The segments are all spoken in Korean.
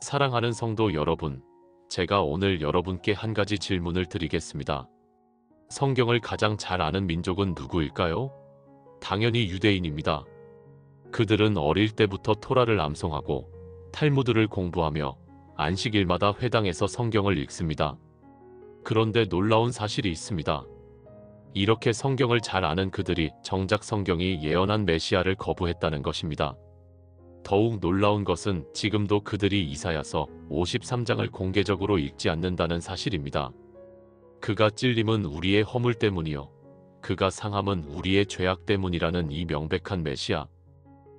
사랑하는 성도 여러분, 제가 오늘 여러분께 한 가지 질문을 드리겠습니다. 성경을 가장 잘 아는 민족은 누구일까요? 당연히 유대인입니다. 그들은 어릴 때부터 토라를 암송하고 탈무드를 공부하며 안식일마다 회당에서 성경을 읽습니다. 그런데 놀라운 사실이 있습니다. 이렇게 성경을 잘 아는 그들이 정작 성경이 예언한 메시아를 거부했다는 것입니다. 더욱 놀라운 것은 지금도 그들이 이사야서 53장을 공개적으로 읽지 않는다는 사실입니다. 그가 찔림은 우리의 허물 때문이요 그가 상함은 우리의 죄악 때문이라는 이 명백한 메시아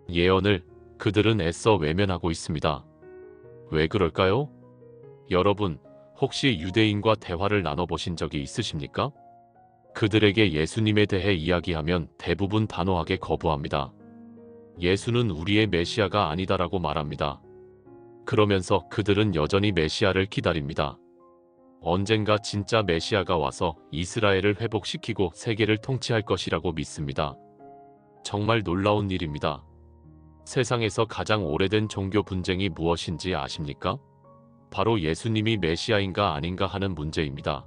예언을 그들은 애써 외면하고 있습니다. 왜 그럴까요? 여러분, 혹시 유대인과 대화를 나눠보신 적이 있으십니까? 그들에게 예수님에 대해 이야기하면 대부분 단호하게 거부합니다. 예수는 우리의 메시아가 아니다라고 말합니다. 그러면서 그들은 여전히 메시아를 기다립니다. 언젠가 진짜 메시아가 와서 이스라엘을 회복시키고 세계를 통치할 것이라고 믿습니다. 정말 놀라운 일입니다. 세상에서 가장 오래된 종교 분쟁이 무엇인지 아십니까? 바로 예수님이 메시아인가 아닌가 하는 문제입니다.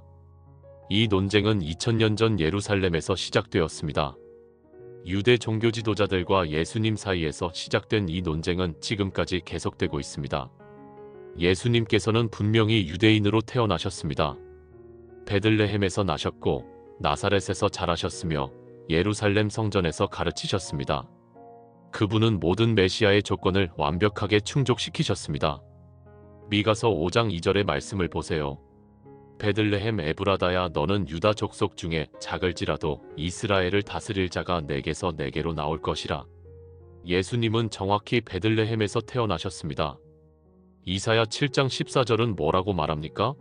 이 논쟁은 2000년 전 예루살렘에서 시작되었습니다. 유대 종교 지도자들과 예수님 사이에서 시작된 이 논쟁은 지금까지 계속되고 있습니다. 예수님께서는 분명히 유대인으로 태어나셨습니다. 베들레헴에서 나셨고 나사렛에서 자라셨으며 예루살렘 성전에서 가르치셨습니다. 그분은 모든 메시아의 조건을 완벽하게 충족시키셨습니다. 미가서 5장 2절의 말씀을 보세요. 베들레헴 에브라다야 너는 유다 족속 중에 작을지라도 이스라엘을 다스릴 자가 내게서 내게로 나올 것이라. 예수님은 정확히 베들레헴에서 태어나셨습니다. 이사야 7장 14절은 뭐라고 말합니까?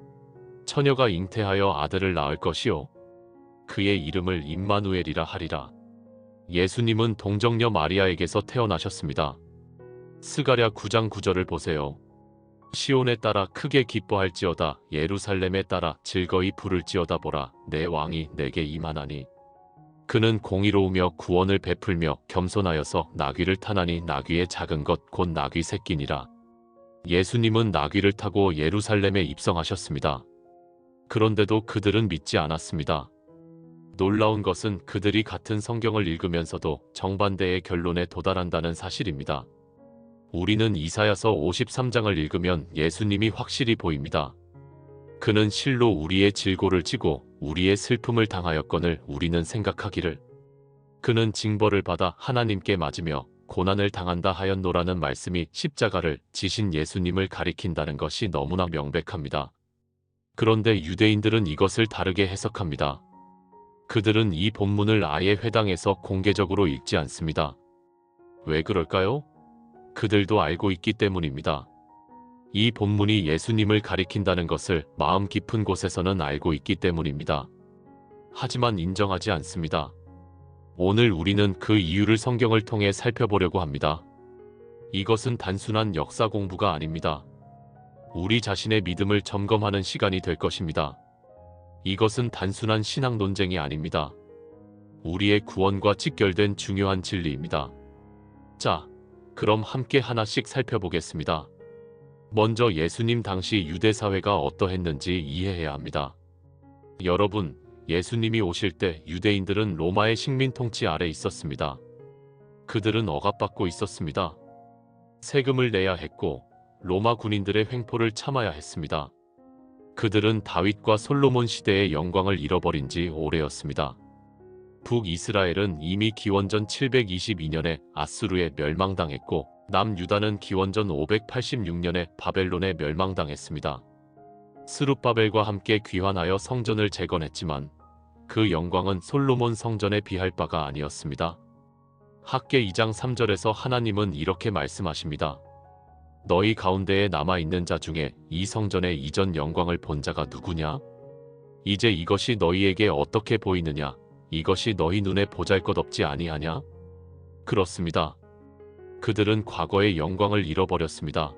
처녀가 잉태하여 아들을 낳을 것이요 그의 이름을 임마누엘이라 하리라. 예수님은 동정녀 마리아에게서 태어나셨습니다. 스가랴 9장 9절을 보세요. 시온에 따라 크게 기뻐할지어다 예루살렘에 따라 즐거이 부를지어다 보라 내 왕이 내게 임하나니 그는 공의로우며 구원을 베풀며 겸손하여서 나귀를 타나니 나귀의 작은 것 곧 나귀 새끼니라. 예수님은 나귀를 타고 예루살렘에 입성하셨습니다. 그런데도 그들은 믿지 않았습니다. 놀라운 것은 그들이 같은 성경을 읽으면서도 정반대의 결론에 도달한다는 사실입니다. 우리는 이사야서 53장을 읽으면 예수님이 확실히 보입니다. 그는 실로 우리의 질고를 지고 우리의 슬픔을 당하였거늘 우리는 생각하기를 그는 징벌을 받아 하나님께 맞으며 고난을 당한다 하였노라는 말씀이 십자가를 지신 예수님을 가리킨다는 것이 너무나 명백합니다. 그런데 유대인들은 이것을 다르게 해석합니다. 그들은 이 본문을 아예 회당에서 공개적으로 읽지 않습니다. 왜 그럴까요? 그들도 알고 있기 때문입니다. 이 본문이 예수님을 가리킨다는 것을 마음 깊은 곳에서는 알고 있기 때문입니다. 하지만 인정하지 않습니다. 오늘 우리는 그 이유를 성경을 통해 살펴보려고 합니다. 이것은 단순한 역사 공부가 아닙니다. 우리 자신의 믿음을 점검하는 시간이 될 것입니다. 이것은 단순한 신앙 논쟁이 아닙니다. 우리의 구원과 직결된 중요한 진리입니다. 자, 그럼 함께 하나씩 살펴보겠습니다. 먼저 예수님 당시 유대 사회가 어떠했는지 이해해야 합니다. 여러분, 예수님이 오실 때 유대인들은 로마의 식민 통치 아래 있었습니다. 그들은 억압받고 있었습니다. 세금을 내야 했고 로마 군인들의 횡포를 참아야 했습니다. 그들은 다윗과 솔로몬 시대의 영광을 잃어버린 지 오래였습니다. 북이스라엘은 이미 기원전 722년에 아수르에 멸망당했고 남유다는 기원전 586년에 바벨론에 멸망당했습니다. 스룹바벨과 함께 귀환하여 성전을 재건했지만 그 영광은 솔로몬 성전에 비할 바가 아니었습니다. 학개 2장 3절에서 하나님은 이렇게 말씀하십니다. 너희 가운데에 남아있는 자 중에 이 성전의 이전 영광을 본 자가 누구냐? 이제 이것이 너희에게 어떻게 보이느냐? 이것이 너희 눈에 보잘것없지 아니하냐? 그렇습니다. 그들은 과거의 영광을 잃어버렸습니다.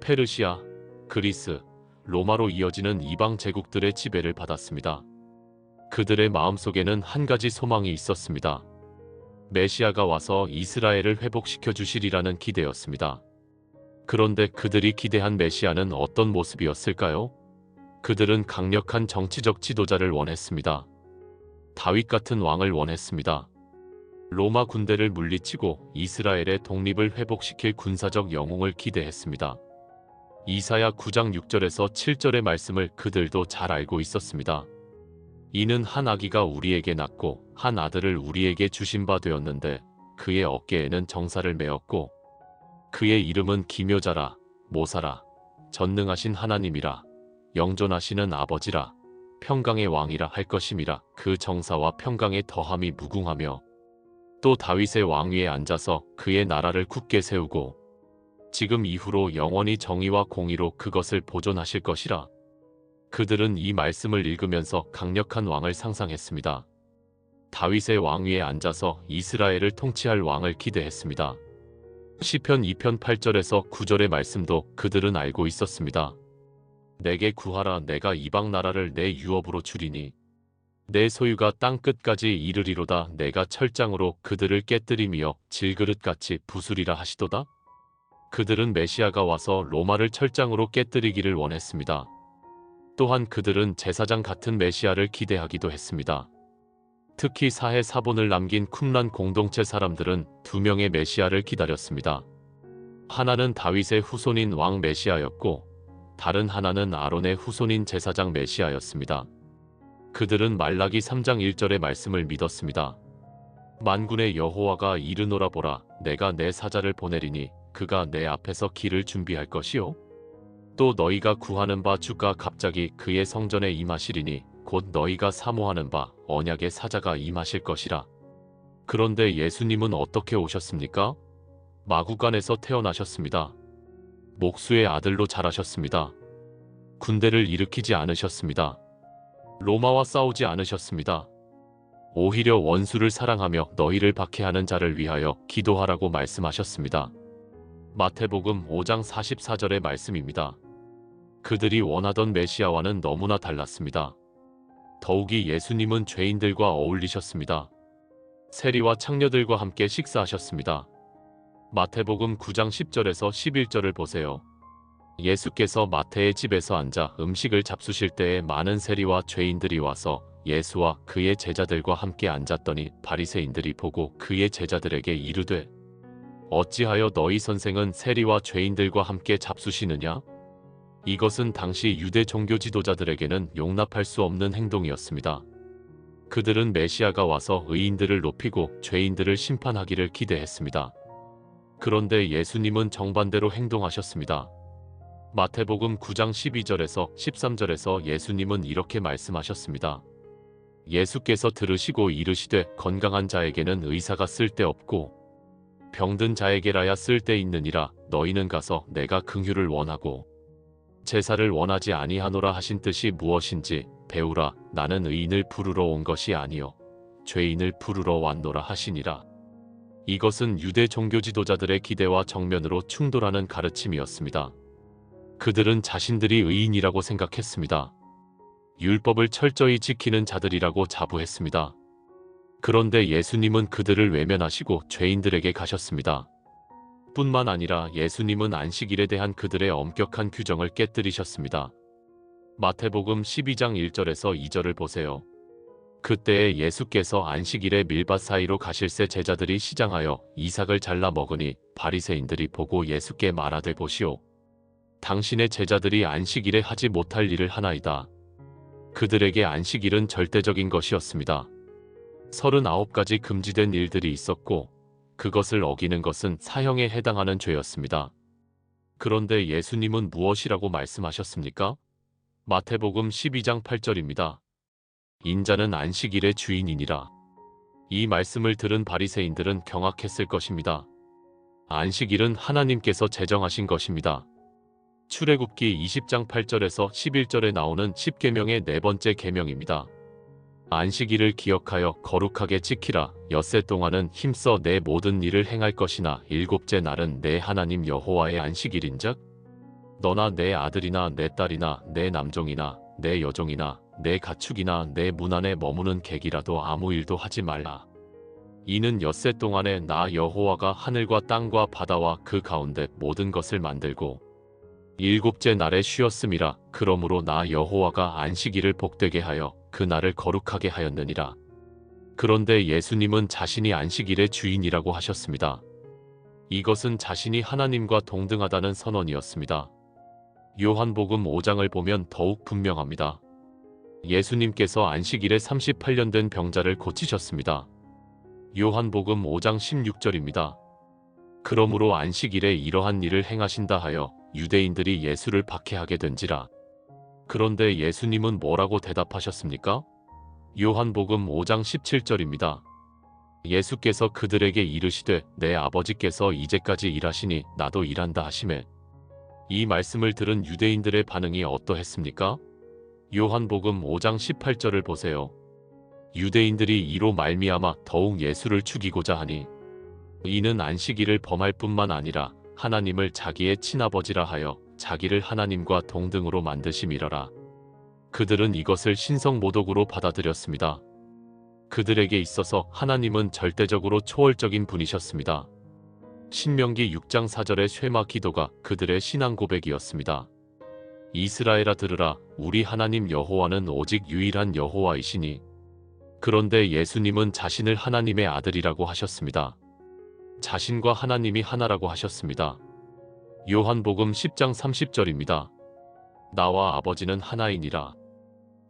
페르시아, 그리스, 로마로 이어지는 이방 제국들의 지배를 받았습니다. 그들의 마음속에는 한 가지 소망이 있었습니다. 메시아가 와서 이스라엘을 회복시켜 주시리라는 기대였습니다. 그런데 그들이 기대한 메시아는 어떤 모습이었을까요? 그들은 강력한 정치적 지도자를 원했습니다. 다윗 같은 왕을 원했습니다. 로마 군대를 물리치고 이스라엘의 독립을 회복시킬 군사적 영웅을 기대했습니다. 이사야 9장 6절에서 7절의 말씀을 그들도 잘 알고 있었습니다. 이는 한 아기가 우리에게 낳고 한 아들을 우리에게 주신 바 되었는데 그의 어깨에는 정사를 메었고 그의 이름은 기묘자라 모사라 전능하신 하나님이라 영존하시는 아버지라 평강의 왕이라 할 것임이라. 그 정사와 평강의 더함이 무궁하며 또 다윗의 왕위에 앉아서 그의 나라를 굳게 세우고 지금 이후로 영원히 정의와 공의로 그것을 보존하실 것이라. 그들은 이 말씀을 읽으면서 강력한 왕을 상상했습니다. 다윗의 왕위에 앉아서 이스라엘을 통치할 왕을 기대했습니다. 시편 2편 8절에서 9절의 말씀도 그들은 알고 있었습니다. 내게 구하라. 내가 이방 나라를 내 유업으로 주리니 내 소유가 땅 끝까지 이르리로다. 내가 철장으로 그들을 깨뜨리며 질그릇같이 부수리라 하시도다. 그들은 메시아가 와서 로마를 철장으로 깨뜨리기를 원했습니다. 또한 그들은 제사장 같은 메시아를 기대하기도 했습니다. 특히 사해 사본을 남긴 쿰란 공동체 사람들은 두 명의 메시아를 기다렸습니다. 하나는 다윗의 후손인 왕 메시아였고 다른 하나는 아론의 후손인 제사장 메시아였습니다. 그들은 말라기 3장 1절의 말씀을 믿었습니다. 만군의 여호와가 이르노라. 보라, 내가 내 사자를 보내리니 그가 내 앞에서 길을 준비할 것이요 또 너희가 구하는 바 주가 갑자기 그의 성전에 임하시리니 곧 너희가 사모하는 바 언약의 사자가 임하실 것이라. 그런데 예수님은 어떻게 오셨습니까? 마구간에서 태어나셨습니다. 목수의 아들로 자라셨습니다. 군대를 일으키지 않으셨습니다. 로마와 싸우지 않으셨습니다. 오히려 원수를 사랑하며 너희를 박해하는 자를 위하여 기도하라고 말씀하셨습니다. 마태복음 5장 44절의 말씀입니다. 그들이 원하던 메시아와는 너무나 달랐습니다. 더욱이 예수님은 죄인들과 어울리셨습니다. 세리와 창녀들과 함께 식사하셨습니다. 마태복음 9장 10절에서 11절을 보세요. 예수께서 마태의 집에서 앉아 음식을 잡수실 때에 많은 세리와 죄인들이 와서 예수와 그의 제자들과 함께 앉았더니 바리새인들이 보고 그의 제자들에게 이르되 어찌하여 너희 선생은 세리와 죄인들과 함께 잡수시느냐? 이것은 당시 유대 종교 지도자들에게는 용납할 수 없는 행동이었습니다. 그들은 메시아가 와서 의인들을 높이고 죄인들을 심판하기를 기대했습니다. 그런데 예수님은 정반대로 행동하셨습니다. 마태복음 9장 12절에서 13절에서 예수님은 이렇게 말씀하셨습니다. 예수께서 들으시고 이르시되 건강한 자에게는 의사가 쓸데없고 병든 자에게라야 쓸데있느니라. 너희는 가서 내가 긍휼을 원하고 제사를 원하지 아니하노라 하신 뜻이 무엇인지 배우라. 나는 의인을 부르러 온 것이 아니요 죄인을 부르러 왔노라 하시니라. 이것은 유대 종교 지도자들의 기대와 정면으로 충돌하는 가르침이었습니다. 그들은 자신들이 의인이라고 생각했습니다. 율법을 철저히 지키는 자들이라고 자부했습니다. 그런데 예수님은 그들을 외면하시고 죄인들에게 가셨습니다. 뿐만 아니라 예수님은 안식일에 대한 그들의 엄격한 규정을 깨뜨리셨습니다. 마태복음 12장 1절에서 2절을 보세요. 그때에 예수께서 안식일에 밀밭 사이로 가실새 제자들이 시장하여 이삭을 잘라 먹으니 바리새인들이 보고 예수께 말하되 보시오. 당신의 제자들이 안식일에 하지 못할 일을 하나이다. 그들에게 안식일은 절대적인 것이었습니다. 39가지 금지된 일들이 있었고 그것을 어기는 것은 사형에 해당하는 죄였습니다. 그런데 예수님은 무엇이라고 말씀하셨습니까? 마태복음 12장 8절입니다. 인자는 안식일의 주인이니라. 이 말씀을 들은 바리새인들은 경악했을 것입니다. 안식일은 하나님께서 제정하신 것입니다. 출애굽기 20장 8절에서 11절에 나오는 10계명의 네 번째 계명입니다. 안식일을 기억하여 거룩하게 지키라. 엿새 동안은 힘써 내 모든 일을 행할 것이나 일곱째 날은 내 하나님 여호와의 안식일인즉 너나 내 아들이나 내 딸이나 내 남종이나 내 여종이나 내 가축이나 내 문 안에 머무는 객이라도 아무 일도 하지 말라. 이는 엿새 동안에 나 여호와가 하늘과 땅과 바다와 그 가운데 모든 것을 만들고 일곱째 날에 쉬었음이라. 그러므로 나 여호와가 안식일을 복되게 하여 그 날을 거룩하게 하였느니라. 그런데 예수님은 자신이 안식일의 주인이라고 하셨습니다. 이것은 자신이 하나님과 동등하다는 선언이었습니다. 요한복음 5장을 보면 더욱 분명합니다. 예수님께서 안식일에 38년 된 병자를 고치셨습니다. 요한복음 5장 16절입니다. 그러므로 안식일에 이러한 일을 행하신다 하여 유대인들이 예수를 박해하게 된지라. 그런데 예수님은 뭐라고 대답하셨습니까? 요한복음 5장 17절입니다. 예수께서 그들에게 이르시되 내 아버지께서 이제까지 일하시니 나도 일한다 하시매. 이 말씀을 들은 유대인들의 반응이 어떠했습니까? 요한복음 5장 18절을 보세요. 유대인들이 이로 말미암아 더욱 예수를 죽이고자 하니 이는 안식일을 범할 뿐만 아니라 하나님을 자기의 친아버지라 하여 자기를 하나님과 동등으로 만드심이러라. 그들은 이것을 신성모독으로 받아들였습니다. 그들에게 있어서 하나님은 절대적으로 초월적인 분이셨습니다. 신명기 6장 4절의 쉐마 기도가 그들의 신앙 고백이었습니다. 이스라엘아 들으라. 우리 하나님 여호와는 오직 유일한 여호와이시니. 그런데 예수님은 자신을 하나님의 아들이라고 하셨습니다. 자신과 하나님이 하나라고 하셨습니다. 요한복음 10장 30절입니다. 나와 아버지는 하나이니라.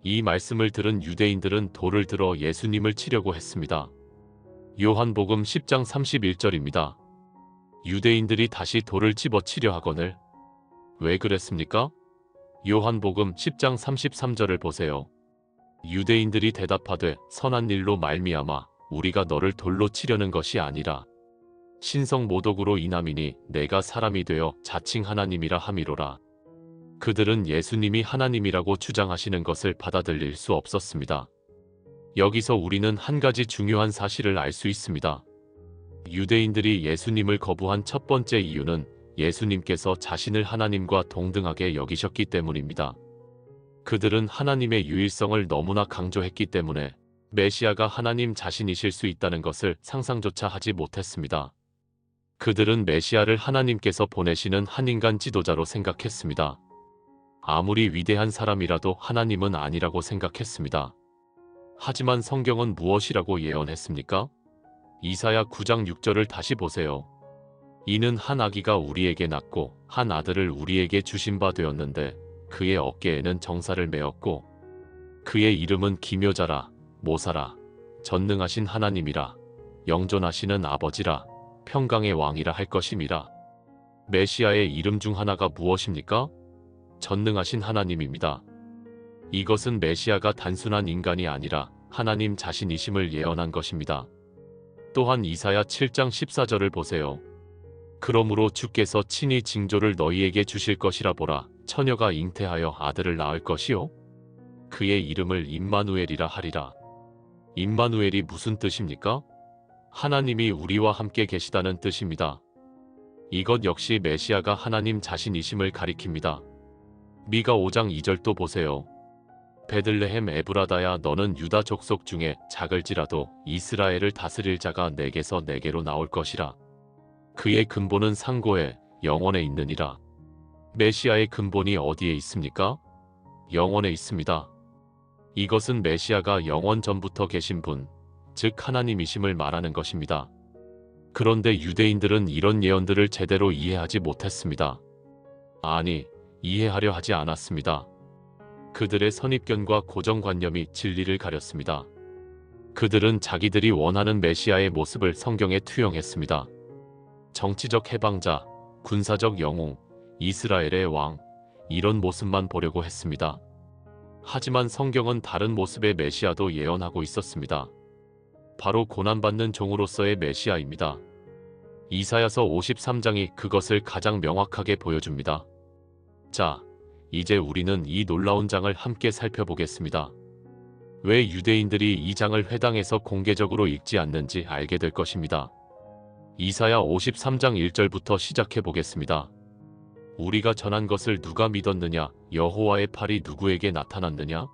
이 말씀을 들은 유대인들은 돌을 들어 예수님을 치려고 했습니다. 요한복음 10장 31절입니다. 유대인들이 다시 돌을 집어치려 하거늘. 왜 그랬습니까? 요한복음 10장 33절을 보세요. 유대인들이 대답하되 선한 일로 말미암아 우리가 너를 돌로 치려는 것이 아니라 신성모독으로 인함이니 내가 사람이 되어 자칭 하나님이라 함이로라. 그들은 예수님이 하나님이라고 주장하시는 것을 받아들일 수 없었습니다. 여기서 우리는 한 가지 중요한 사실을 알 수 있습니다. 유대인들이 예수님을 거부한 첫 번째 이유는 예수님께서 자신을 하나님과 동등하게 여기셨기 때문입니다. 그들은 하나님의 유일성을 너무나 강조했기 때문에 메시아가 하나님 자신이실 수 있다는 것을 상상조차 하지 못했습니다. 그들은 메시아를 하나님께서 보내시는 한 인간 지도자로 생각했습니다. 아무리 위대한 사람이라도 하나님은 아니라고 생각했습니다. 하지만 성경은 무엇이라고 예언했습니까? 이사야 9장 6절을 다시 보세요. 이는 한 아기가 우리에게 낳고 한 아들을 우리에게 주신 바 되었는데 그의 어깨에는 정사를 메었고 그의 이름은 기묘자라 모사라 전능하신 하나님이라 영존하시는 아버지라 평강의 왕이라 할 것임이라. 메시아의 이름 중 하나가 무엇입니까? 전능하신 하나님입니다. 이것은 메시아가 단순한 인간이 아니라 하나님 자신이심을 예언한 것입니다. 또한 이사야 7장 14절을 보세요. 그러므로 주께서 친히 징조를 너희에게 주실 것이라. 보라, 처녀가 잉태하여 아들을 낳을 것이요 그의 이름을 임마누엘이라 하리라. 임마누엘이 무슨 뜻입니까? 하나님이 우리와 함께 계시다는 뜻입니다. 이것 역시 메시아가 하나님 자신이심을 가리킵니다. 미가 5장 2절도 보세요. 베들레헴 에브라다야 너는 유다 족속 중에 작을지라도 이스라엘을 다스릴 자가 내게서 내게로 나올 것이라. 그의 근본은 상고에 영원에 있느니라. 메시아의 근본이 어디에 있습니까? 영원에 있습니다. 이것은 메시아가 영원 전부터 계신 분, 즉 하나님이심을 말하는 것입니다. 그런데 유대인들은 이런 예언들을 제대로 이해하지 못했습니다. 아니, 이해하려 하지 않았습니다. 그들의 선입견과 고정관념이 진리를 가렸습니다. 그들은 자기들이 원하는 메시아의 모습을 성경에 투영했습니다. 정치적 해방자, 군사적 영웅, 이스라엘의 왕, 이런 모습만 보려고 했습니다. 하지만 성경은 다른 모습의 메시아도 예언하고 있었습니다. 바로 고난받는 종으로서의 메시아입니다. 이사야서 53장이 그것을 가장 명확하게 보여줍니다. 자, 이제 우리는 이 놀라운 장을 함께 살펴보겠습니다. 왜 유대인들이 이 장을 회당에서 공개적으로 읽지 않는지 알게 될 것입니다. 이사야 53장 1절부터 시작해 보겠습니다. 우리가 전한 것을 누가 믿었느냐? 여호와의 팔이 누구에게 나타났느냐?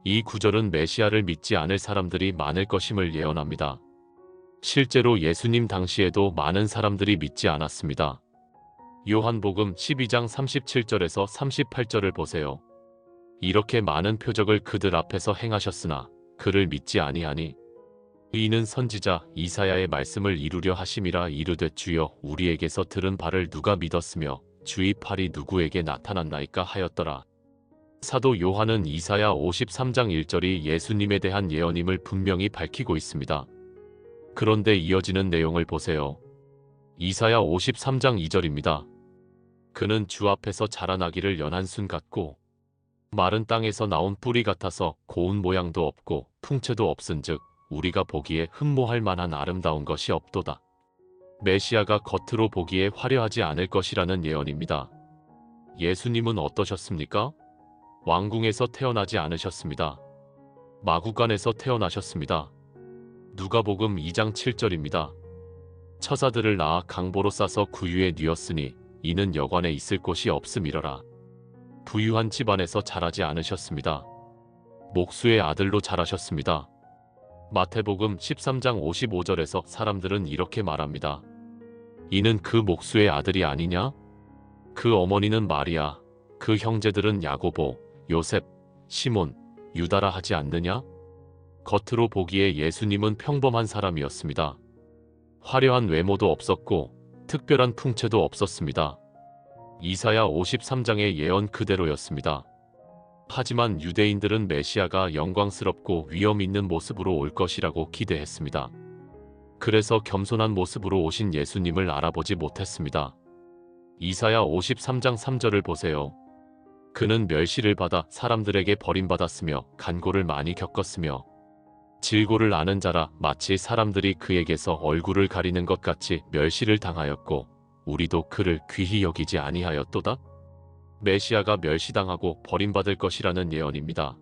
이 구절은 메시아를 믿지 않을 사람들이 많을 것임을 예언합니다. 실제로 예수님 당시에도 많은 사람들이 믿지 않았습니다. 요한복음 12장 37절에서 38절을 보세요. 이렇게 많은 표적을 그들 앞에서 행하셨으나 그를 믿지 아니하니 이는 선지자 이사야의 말씀을 이루려 하심이라. 이르되 주여 우리에게서 들은 바를 누가 믿었으며 주의 팔이 누구에게 나타났나이까 하였더라. 사도 요한은 이사야 53장 1절이 예수님에 대한 예언임을 분명히 밝히고 있습니다. 그런데 이어지는 내용을 보세요. 이사야 53장 2절입니다. 그는 주 앞에서 자라나기를 연한 순 같고 마른 땅에서 나온 뿌리 같아서 고운 모양도 없고 풍채도 없은즉 우리가 보기에 흠모할 만한 아름다운 것이 없도다. 메시아가 겉으로 보기에 화려하지 않을 것이라는 예언입니다. 예수님은 어떠셨습니까? 왕궁에서 태어나지 않으셨습니다. 마구간에서 태어나셨습니다. 누가복음 2장 7절입니다. 처사들을 낳아 강보로 싸서 구유에 뉘었으니 이는 여관에 있을 곳이 없음이러라. 부유한 집안에서 자라지 않으셨습니다. 목수의 아들로 자라셨습니다. 마태복음 13장 55절에서 사람들은 이렇게 말합니다. 이는 그 목수의 아들이 아니냐? 그 어머니는 마리아, 그 형제들은 야고보, 요셉, 시몬, 유다라 하지 않느냐? 겉으로 보기에 예수님은 평범한 사람이었습니다. 화려한 외모도 없었고 특별한 풍채도 없었습니다. 이사야 53장의 예언 그대로였습니다. 하지만 유대인들은 메시아가 영광스럽고 위엄 있는 모습으로 올 것이라고 기대했습니다. 그래서 겸손한 모습으로 오신 예수님을 알아보지 못했습니다. 이사야 53장 3절을 보세요. 그는 멸시를 받아 사람들에게 버림받았으며 간고를 많이 겪었으며 질고를 아는 자라 마치 사람들이 그에게서 얼굴을 가리는 것 같이 멸시를 당하였고 우리도 그를 귀히 여기지 아니하였도다. 메시아가 멸시당하고 버림받을 것이라는 예언입니다.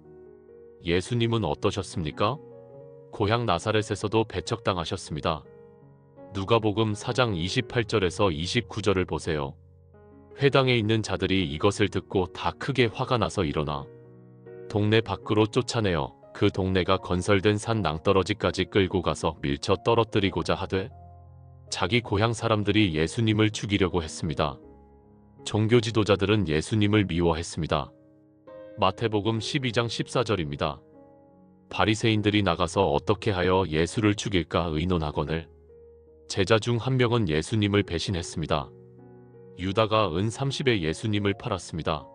예수님은 어떠셨습니까? 고향 나사렛에서도 배척당하셨습니다. 누가복음 4장 28절에서 29절을 보세요. 회당에 있는 자들이 이것을 듣고 다 크게 화가 나서 일어나 동네 밖으로 쫓아내어 그 동네가 건설된 산 낭떠러지까지 끌고 가서 밀쳐 떨어뜨리고자 하되 자기 고향 사람들이 예수님을 죽이려고 했습니다. 종교 지도자들은 예수님을 미워했습니다. 마태복음 12장 14절입니다. 바리새인들이 나가서 어떻게 하여 예수를 죽일까 의논하거늘 제자 중 한 명은 예수님을 배신했습니다. 유다가 은 30에 예수님을 팔았습니다.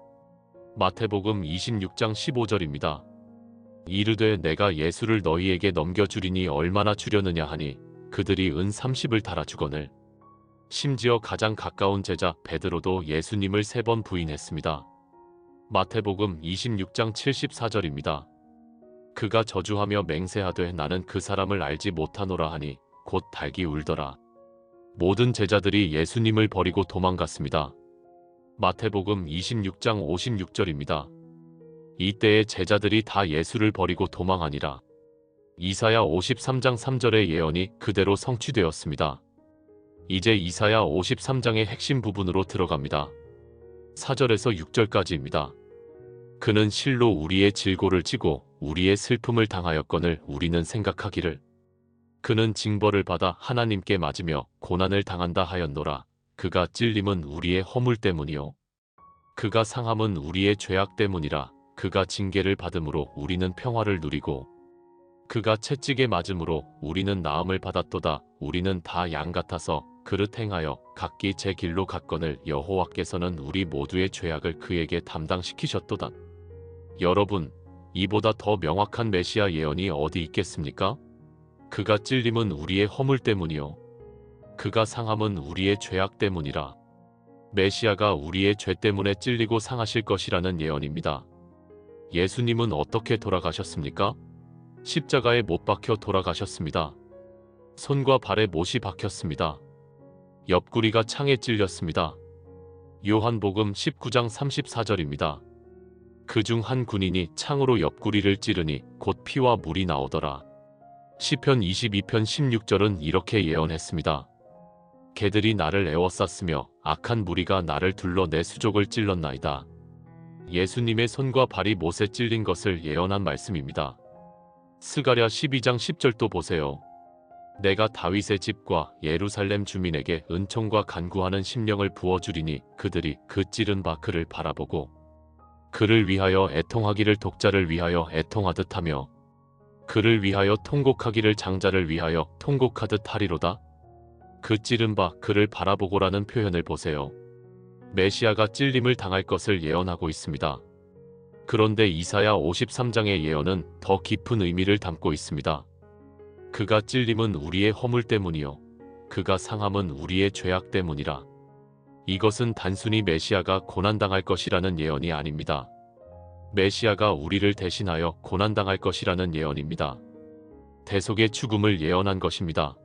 마태복음 26장 15절입니다. 이르되 내가 예수를 너희에게 넘겨주리니 얼마나 주려느냐 하니 그들이 은 30을 달아주거늘 심지어 가장 가까운 제자 베드로도 예수님을 3번 부인했습니다. 마태복음 26장 74절입니다. 그가 저주하며 맹세하되 나는 그 사람을 알지 못하노라 하니 곧 닭이 울더라. 모든 제자들이 예수님을 버리고 도망갔습니다. 마태복음 26장 56절입니다. 이때에 제자들이 다 예수를 버리고 도망하니라. 이사야 53장 3절의 예언이 그대로 성취되었습니다. 이제 이사야 53장의 핵심 부분으로 들어갑니다. 4절에서 6절까지입니다. 그는 실로 우리의 질고를 지고 우리의 슬픔을 당하였거늘 우리는 생각하기를 그는 징벌을 받아 하나님께 맞으며 고난을 당한다 하였노라. 그가 찔림은 우리의 허물 때문이요 그가 상함은 우리의 죄악 때문이라. 그가 징계를 받음으로 우리는 평화를 누리고 그가 채찍에 맞음으로 우리는 나음을 받았도다. 우리는 다 양 같아서 그릇 행하여 각기 제 길로 갔거늘 여호와께서는 우리 모두의 죄악을 그에게 담당시키셨도다. 여러분, 이보다 더 명확한 메시아 예언이 어디 있겠습니까? 그가 찔림은 우리의 허물 때문이요 그가 상함은 우리의 죄악 때문이라. 메시아가 우리의 죄 때문에 찔리고 상하실 것이라는 예언입니다. 예수님은 어떻게 돌아가셨습니까? 십자가에 못 박혀 돌아가셨습니다. 손과 발에 못이 박혔습니다. 옆구리가 창에 찔렸습니다. 요한복음 19장 34절입니다. 그중 한 군인이 창으로 옆구리를 찌르니 곧 피와 물이 나오더라. 시편 22편 16절은 이렇게 예언했습니다. 개들이 나를 에워쌌으며 악한 무리가 나를 둘러 내 수족을 찔렀나이다. 예수님의 손과 발이 못에 찔린 것을 예언한 말씀입니다. 스가랴 12장 10절도 보세요. 내가 다윗의 집과 예루살렘 주민에게 은총과 간구하는 심령을 부어주리니 그들이 그 찌른 바 그를 바라보고 그를 위하여 애통하기를 독자를 위하여 애통하듯 하며 그를 위하여 통곡하기를 장자를 위하여 통곡하듯 하리로다. 그 찌른 바 그를 바라보고라는 표현을 보세요. 메시아가 찔림을 당할 것을 예언하고 있습니다. 그런데 이사야 53장의 예언은 더 깊은 의미를 담고 있습니다. 그가 찔림은 우리의 허물 때문이요 그가 상함은 우리의 죄악 때문이라. 이것은 단순히 메시아가 고난당할 것이라는 예언이 아닙니다. 메시아가 우리를 대신하여 고난당할 것이라는 예언입니다. 대속의 죽음을 예언한 것입니다.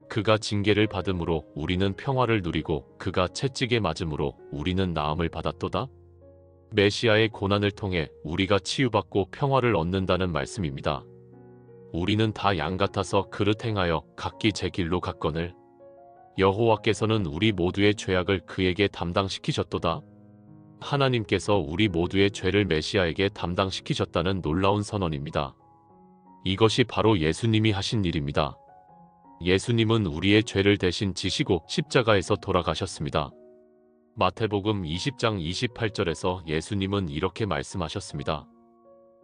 그가 징계를 받음으로 우리는 평화를 누리고 그가 채찍에 맞음으로 우리는 나음을 받았도다. 메시아의 고난을 통해 우리가 치유받고 평화를 얻는다는 말씀입니다. 우리는 다 양 같아서 그릇 행하여 각기 제 길로 갔거늘 여호와께서는 우리 모두의 죄악을 그에게 담당시키셨도다. 하나님께서 우리 모두의 죄를 메시아에게 담당시키셨다는 놀라운 선언입니다. 이것이 바로 예수님이 하신 일입니다. 예수님은 우리의 죄를 대신 지시고 십자가에서 돌아가셨습니다. 마태복음 20장 28절에서 예수님은 이렇게 말씀하셨습니다.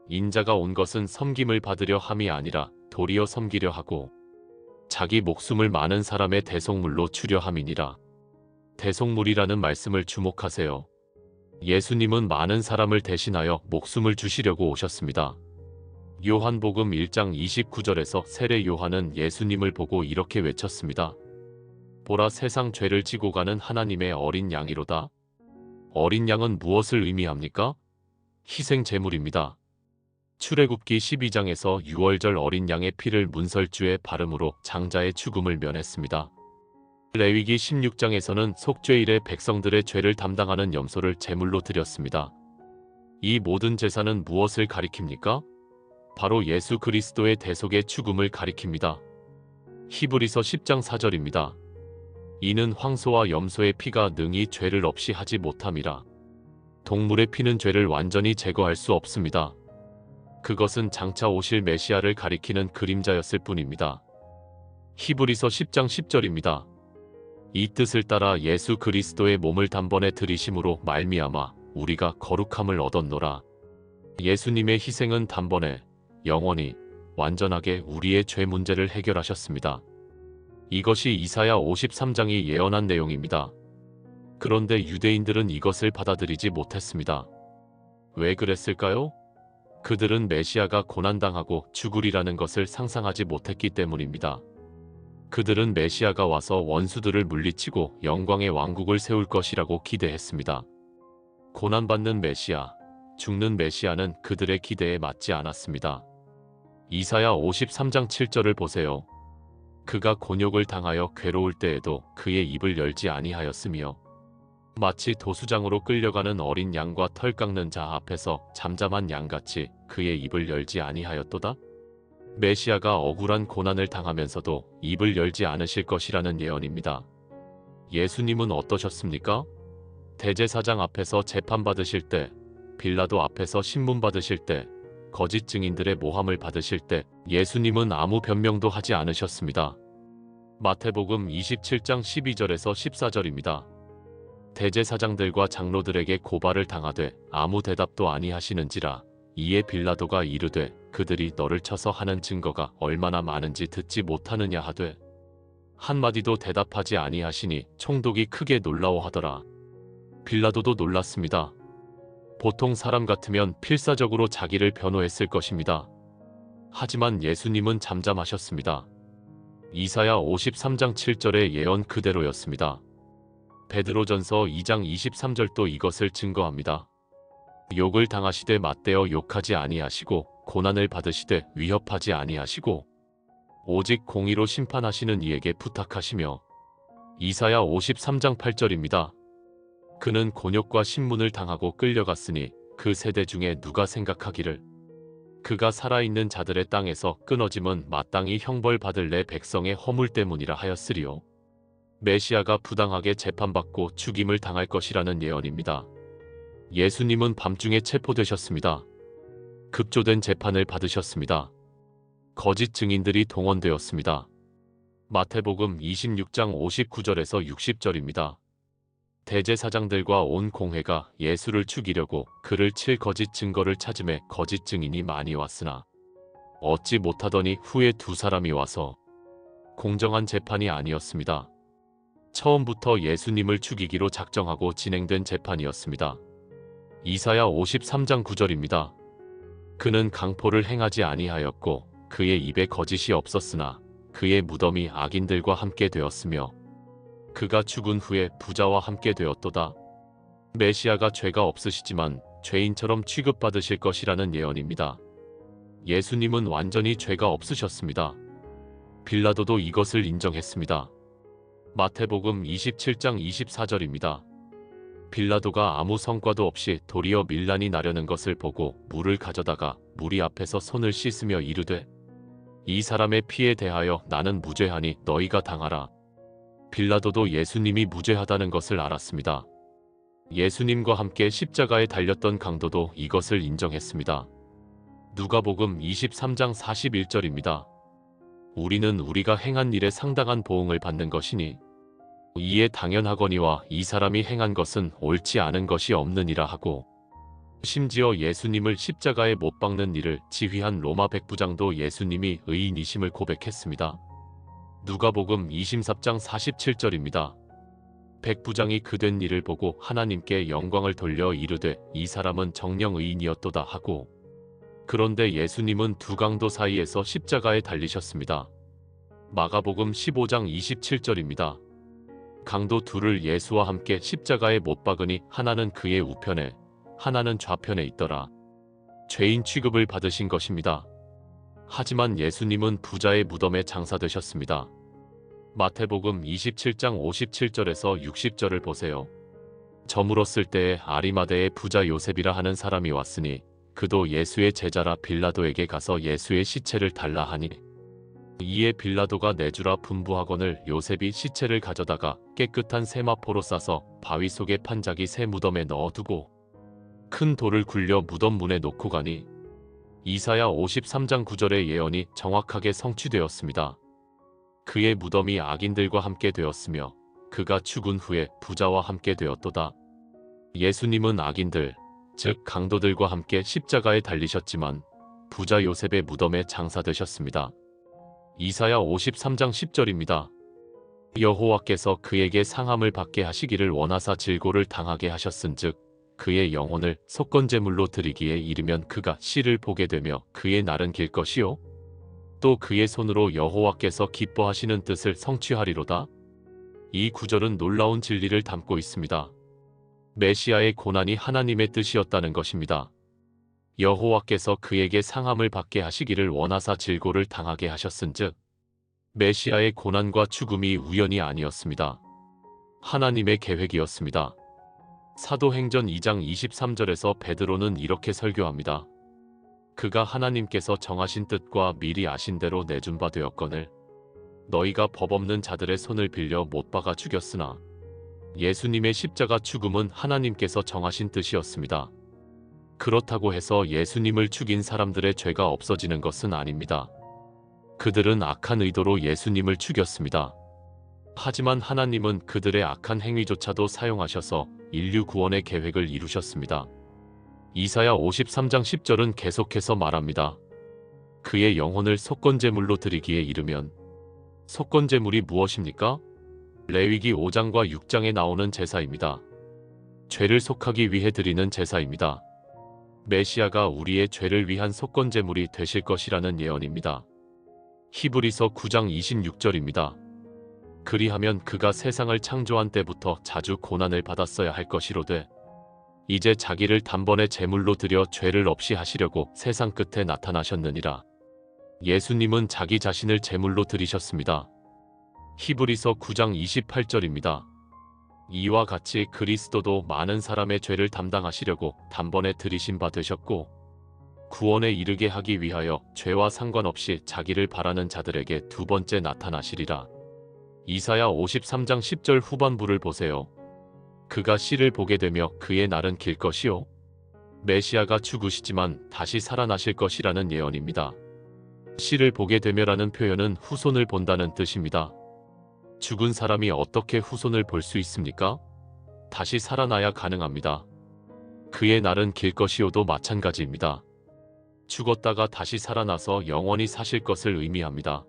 인자가 온 것은 섬김을 받으려 함이 아니라 도리어 섬기려 하고 자기 목숨을 많은 사람의 대속물로 주려 함이니라. 대속물이라는 말씀을 주목하세요. 예수님은 많은 사람을 대신하여 목숨을 주시려고 오셨습니다. 요한복음 1장 29절에서 세례 요한은 예수님을 보고 이렇게 외쳤습니다. 보라, 세상 죄를 지고 가는 하나님의 어린 양이로다. 어린 양은 무엇을 의미합니까? 희생 제물입니다. 출애굽기 12장에서 6월절 어린 양의 피를 문설주에 바름으로 장자의 죽음을 면했습니다. 레위기 16장에서는 속죄일에 백성들의 죄를 담당하는 염소를 제물로 드렸습니다. 이 모든 제사는 무엇을 가리킵니까? 바로 예수 그리스도의 대속의 죽음을 가리킵니다. 히브리서 10장 4절입니다. 이는 황소와 염소의 피가 능히 죄를 없이 하지 못함이라. 동물의 피는 죄를 완전히 제거할 수 없습니다. 그것은 장차 오실 메시아를 가리키는 그림자였을 뿐입니다. 히브리서 10장 10절입니다. 이 뜻을 따라 예수 그리스도의 몸을 단번에 들이심으로 말미암아 우리가 거룩함을 얻었노라. 예수님의 희생은 단번에 영원히 완전하게 우리의 죄 문제를 해결하셨습니다. 이것이 이사야 53장이 예언한 내용입니다. 그런데 유대인들은 이것을 받아들이지 못했습니다. 왜 그랬을까요? 그들은 메시아가 고난당하고 죽으리라는 것을 상상하지 못했기 때문입니다. 그들은 메시아가 와서 원수들을 물리치고 영광의 왕국을 세울 것이라고 기대했습니다. 고난받는 메시아, 죽는 메시아는 그들의 기대에 맞지 않았습니다. 이사야 53장 7절을 보세요. 그가 곤욕을 당하여 괴로울 때에도 그의 입을 열지 아니하였으며 마치 도수장으로 끌려가는 어린 양과 털 깎는 자 앞에서 잠잠한 양같이 그의 입을 열지 아니하였도다. 메시아가 억울한 고난을 당하면서도 입을 열지 않으실 것이라는 예언입니다. 예수님은 어떠셨습니까? 대제사장 앞에서 재판받으실 때, 빌라도 앞에서 신문 받으실 때, 거짓 증인들의 모함을 받으실 때 예수님은 아무 변명도 하지 않으셨습니다. 마태복음 27장 12절에서 14절입니다. 대제사장들과 장로들에게 고발을 당하되 아무 대답도 아니하시는지라. 이에 빌라도가 이르되 그들이 너를 쳐서 하는 증거가 얼마나 많은지 듣지 못하느냐 하되 한마디도 대답하지 아니하시니 총독이 크게 놀라워하더라. 빌라도도 놀랐습니다. 보통 사람 같으면 필사적으로 자기를 변호했을 것입니다. 하지만 예수님은 잠잠하셨습니다. 이사야 53장 7절의 예언 그대로였습니다. 베드로전서 2장 23절도 이것을 증거합니다. 욕을 당하시되 맞대어 욕하지 아니하시고 고난을 받으시되 위협하지 아니하시고 오직 공의로 심판하시는 이에게 부탁하시며. 이사야 53장 8절입니다. 그는 곤욕과 신문을 당하고 끌려갔으니 그 세대 중에 누가 생각하기를 그가 살아있는 자들의 땅에서 끊어짐은 마땅히 형벌받을 내 백성의 허물 때문이라 하였으리요. 메시아가 부당하게 재판받고 죽임을 당할 것이라는 예언입니다. 예수님은 밤중에 체포되셨습니다. 급조된 재판을 받으셨습니다. 거짓 증인들이 동원되었습니다. 마태복음 26장 59절에서 60절입니다. 대제사장들과 온 공회가 예수를 죽이려고 그를 칠 거짓 증거를 찾음에 거짓 증인이 많이 왔으나 얻지 못하더니 후에 두 사람이 와서 공정한 재판이 아니었습니다. 처음부터 예수님을 죽이기로 작정하고 진행된 재판이었습니다. 이사야 53장 9절입니다. 그는 강포를 행하지 아니하였고 그의 입에 거짓이 없었으나 그의 무덤이 악인들과 함께 되었으며 그가 죽은 후에 부자와 함께 되었도다. 메시아가 죄가 없으시지만 죄인처럼 취급받으실 것이라는 예언입니다. 예수님은 완전히 죄가 없으셨습니다. 빌라도도 이것을 인정했습니다. 마태복음 27장 24절입니다. 빌라도가 아무 성과도 없이 도리어 밀란이 나려는 것을 보고 물을 가져다가 무리 앞에서 손을 씻으며 이르되 이 사람의 피에 대하여 나는 무죄하니 너희가 당하라. 빌라도도 예수님이 무죄하다는 것을 알았습니다. 예수님과 함께 십자가에 달렸던 강도도 이것을 인정했습니다. 누가복음 23장 41절입니다. 우리는 우리가 행한 일에 상당한 보응을 받는 것이니 이에 당연하거니와 이 사람이 행한 것은 옳지 않은 것이 없느니라 하고 심지어 예수님을 십자가에 못 박는 일을 지휘한 로마 백부장도 예수님이 의인이심을 고백했습니다. 누가복음 24장 47절입니다. 백부장이 그된 일을 보고 하나님께 영광을 돌려 이르되 이 사람은 정령 의인이었도다 하고 그런데 예수님은 두 강도 사이에서 십자가에 달리셨습니다. 마가복음 15장 27절입니다. 강도 둘을 예수와 함께 십자가에 못 박으니 하나는 그의 우편에 하나는 좌편에 있더라. 죄인 취급을 받으신 것입니다. 하지만 예수님은 부자의 무덤에 장사되셨습니다. 마태복음 27장 57절에서 60절을 보세요. 저물었을 때에 아리마대의 부자 요셉이라 하는 사람이 왔으니 그도 예수의 제자라 빌라도에게 가서 예수의 시체를 달라 하니 이에 빌라도가 내주라 분부하거늘 요셉이 시체를 가져다가 깨끗한 세마포로 싸서 바위 속에 판자기 새 무덤에 넣어두고 큰 돌을 굴려 무덤 문에 놓고 가니 이사야 53장 9절의 예언이 정확하게 성취되었습니다. 그의 무덤이 악인들과 함께 되었으며 그가 죽은 후에 부자와 함께 되었도다. 예수님은 악인들, 즉 강도들과 함께 십자가에 달리셨지만 부자 요셉의 무덤에 장사되셨습니다. 이사야 53장 10절입니다. 여호와께서 그에게 상함을 받게 하시기를 원하사 질고를 당하게 하셨은즉 그의 영혼을 속건제물로 드리기에 이르면 그가 씨를 보게 되며 그의 날은 길 것이요 또 그의 손으로 여호와께서 기뻐하시는 뜻을 성취하리로다. 이 구절은 놀라운 진리를 담고 있습니다. 메시아의 고난이 하나님의 뜻이었다는 것입니다. 여호와께서 그에게 상함을 받게 하시기를 원하사 질고를 당하게 하셨은즉 메시아의 고난과 죽음이 우연이 아니었습니다. 하나님의 계획이었습니다. 사도행전 2장 23절에서 베드로는 이렇게 설교합니다. 그가 하나님께서 정하신 뜻과 미리 아신 대로 내준 바 되었거늘 너희가 법 없는 자들의 손을 빌려 못 박아 죽였으나 예수님의 십자가 죽음은 하나님께서 정하신 뜻이었습니다. 그렇다고 해서 예수님을 죽인 사람들의 죄가 없어지는 것은 아닙니다. 그들은 악한 의도로 예수님을 죽였습니다. 하지만 하나님은 그들의 악한 행위조차도 사용하셔서 인류 구원의 계획을 이루셨습니다. 이사야 53장 10절은 계속해서 말합니다. 그의 영혼을 속건제물로 드리기에 이르면 속건제물이 무엇입니까? 레위기 5장과 6장에 나오는 제사입니다. 죄를 속하기 위해 드리는 제사입니다. 메시아가 우리의 죄를 위한 속건제물이 되실 것이라는 예언입니다. 히브리서 9장 26절입니다. 그리하면 그가 세상을 창조한 때부터 자주 고난을 받았어야 할 것이로되 이제 자기를 단번에 제물로 드려 죄를 없이 하시려고 세상 끝에 나타나셨느니라. 예수님은 자기 자신을 제물로 드리셨습니다. 히브리서 9장 28절입니다. 이와 같이 그리스도도 많은 사람의 죄를 담당하시려고 단번에 들이신 바 되셨고 구원에 이르게 하기 위하여 죄와 상관없이 자기를 바라는 자들에게 두 번째 나타나시리라. 이사야 53장 10절 후반부를 보세요. 그가 씨를 보게 되며 그의 날은 길 것이요 메시아가 죽으시지만 다시 살아나실 것이라는 예언입니다. 씨를 보게 되며라는 표현은 후손을 본다는 뜻입니다. 죽은 사람이 어떻게 후손을 볼 수 있습니까? 다시 살아나야 가능합니다. 그의 날은 길 것이오도 마찬가지입니다. 죽었다가 다시 살아나서 영원히 사실 것을 의미합니다.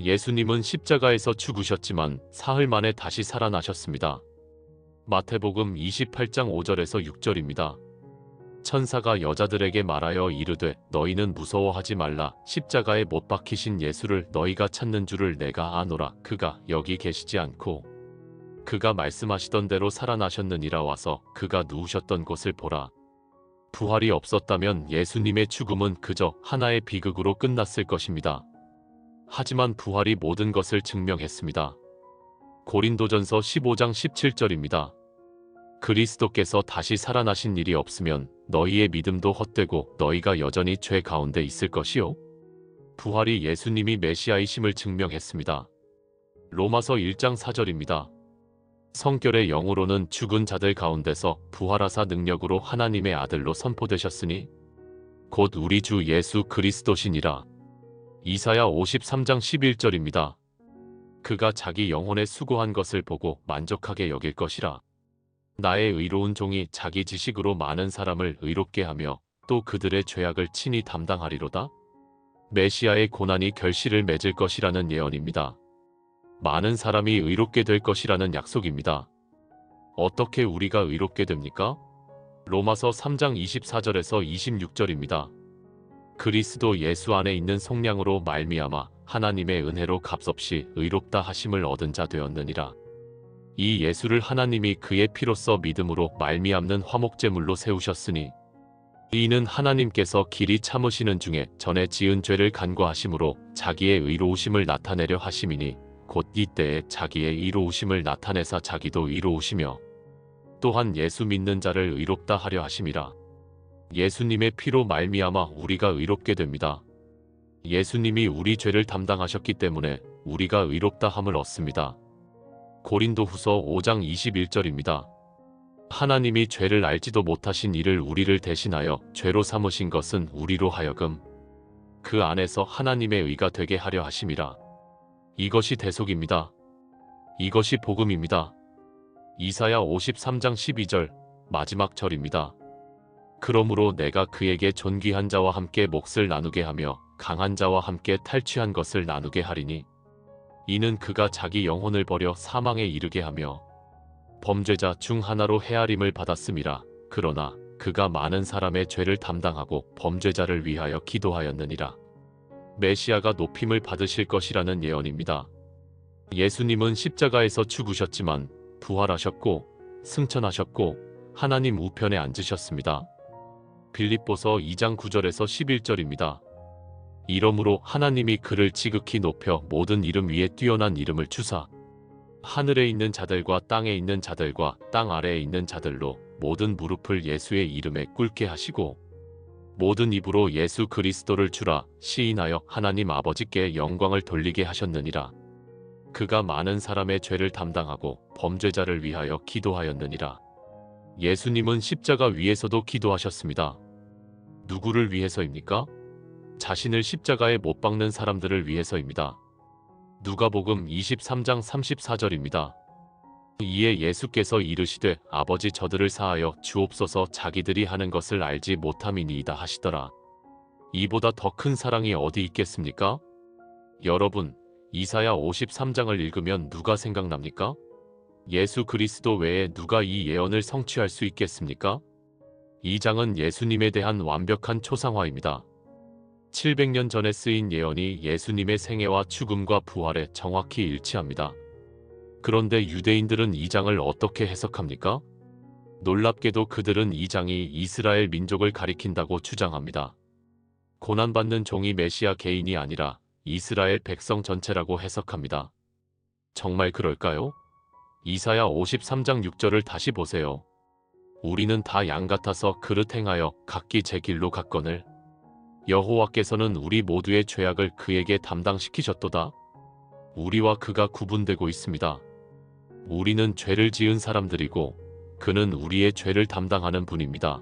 예수님은 십자가에서 죽으셨지만 사흘 만에 다시 살아나셨습니다. 마태복음 28장 5절에서 6절입니다. 천사가 여자들에게 말하여 이르되 너희는 무서워하지 말라. 십자가에 못 박히신 예수를 너희가 찾는 줄을 내가 아노라. 그가 여기 계시지 않고 그가 말씀하시던 대로 살아나셨느니라. 와서 그가 누우셨던 곳을 보라. 부활이 없었다면 예수님의 죽음은 그저 하나의 비극으로 끝났을 것입니다. 하지만 부활이 모든 것을 증명했습니다. 고린도전서 15장 17절입니다. 그리스도께서 다시 살아나신 일이 없으면 너희의 믿음도 헛되고 너희가 여전히 죄 가운데 있을 것이요. 부활이 예수님이 메시아이심을 증명했습니다. 로마서 1장 4절입니다. 성결의 영으로는 죽은 자들 가운데서 부활하사 능력으로 하나님의 아들로 선포되셨으니 곧 우리 주 예수 그리스도시니라. 이사야 53장 11절입니다. 그가 자기 영혼에 수고한 것을 보고 만족하게 여길 것이라. 나의 의로운 종이 자기 지식으로 많은 사람을 의롭게 하며 또 그들의 죄악을 친히 담당하리로다. 메시아의 고난이 결실을 맺을 것이라는 예언입니다. 많은 사람이 의롭게 될 것이라는 약속입니다. 어떻게 우리가 의롭게 됩니까? 로마서 3장 24절에서 26절입니다. 그리스도 예수 안에 있는 속량으로 말미암아 하나님의 은혜로 값없이 의롭다 하심을 얻은 자 되었느니라. 이 예수를 하나님이 그의 피로써 믿음으로 말미암는 화목제물로 세우셨으니 이는 하나님께서 길이 참으시는 중에 전에 지은 죄를 간과하심으로 자기의 의로우심을 나타내려 하심이니 곧 이때에 자기의 의로우심을 나타내사 자기도 의로우시며 또한 예수 믿는 자를 의롭다 하려 하심이라. 예수님의 피로 말미암아 우리가 의롭게 됩니다. 예수님이 우리 죄를 담당하셨기 때문에 우리가 의롭다 함을 얻습니다. 고린도후서 5장 21절입니다. 하나님이 죄를 알지도 못하신 이를 우리를 대신하여 죄로 삼으신 것은 우리로 하여금 그 안에서 하나님의 의가 되게 하려 하심이라. 이것이 대속입니다. 이것이 복음입니다. 이사야 53장 12절 마지막 절입니다. 그러므로 내가 그에게 존귀한 자와 함께 몫을 나누게 하며 강한 자와 함께 탈취한 것을 나누게 하리니 이는 그가 자기 영혼을 버려 사망에 이르게 하며 범죄자 중 하나로 헤아림을 받았음이라. 그러나 그가 많은 사람의 죄를 담당하고 범죄자를 위하여 기도하였느니라. 메시아가 높임을 받으실 것이라는 예언입니다. 예수님은 십자가에서 죽으셨지만 부활하셨고 승천하셨고 하나님 우편에 앉으셨습니다. 빌립보서 2장 9절에서 11절입니다. 이러므로 하나님이 그를 지극히 높여 모든 이름 위에 뛰어난 이름을 주사 하늘에 있는 자들과 땅에 있는 자들과 땅 아래에 있는 자들로 모든 무릎을 예수의 이름에 꿇게 하시고 모든 입으로 예수 그리스도를 주라 시인하여 하나님 아버지께 영광을 돌리게 하셨느니라. 그가 많은 사람의 죄를 담당하고 범죄자를 위하여 기도하였느니라. 예수님은 십자가 위에서도 기도하셨습니다. 누구를 위해서입니까? 자신을 십자가에 못 박는 사람들을 위해서입니다. 누가복음 23장 34절입니다. 이에 예수께서 이르시되 아버지 저들을 사하여 주옵소서 자기들이 하는 것을 알지 못함이니이다 하시더라. 이보다 더 큰 사랑이 어디 있겠습니까? 여러분, 이사야 53장을 읽으면 누가 생각납니까? 예수 그리스도 외에 누가 이 예언을 성취할 수 있겠습니까? 이 장은 예수님에 대한 완벽한 초상화입니다. 700년 전에 쓰인 예언이 예수님의 생애와 죽음과 부활에 정확히 일치합니다. 그런데 유대인들은 이 장을 어떻게 해석합니까? 놀랍게도 그들은 이 장이 이스라엘 민족을 가리킨다고 주장합니다. 고난받는 종이 메시아 개인이 아니라 이스라엘 백성 전체라고 해석합니다. 정말 그럴까요? 이사야 53장 6절을 다시 보세요. 우리는 다 양 같아서 그릇 행하여 각기 제 길로 갔거늘 여호와께서는 우리 모두의 죄악을 그에게 담당시키셨도다. 우리와 그가 구분되고 있습니다. 우리는 죄를 지은 사람들이고 그는 우리의 죄를 담당하는 분입니다.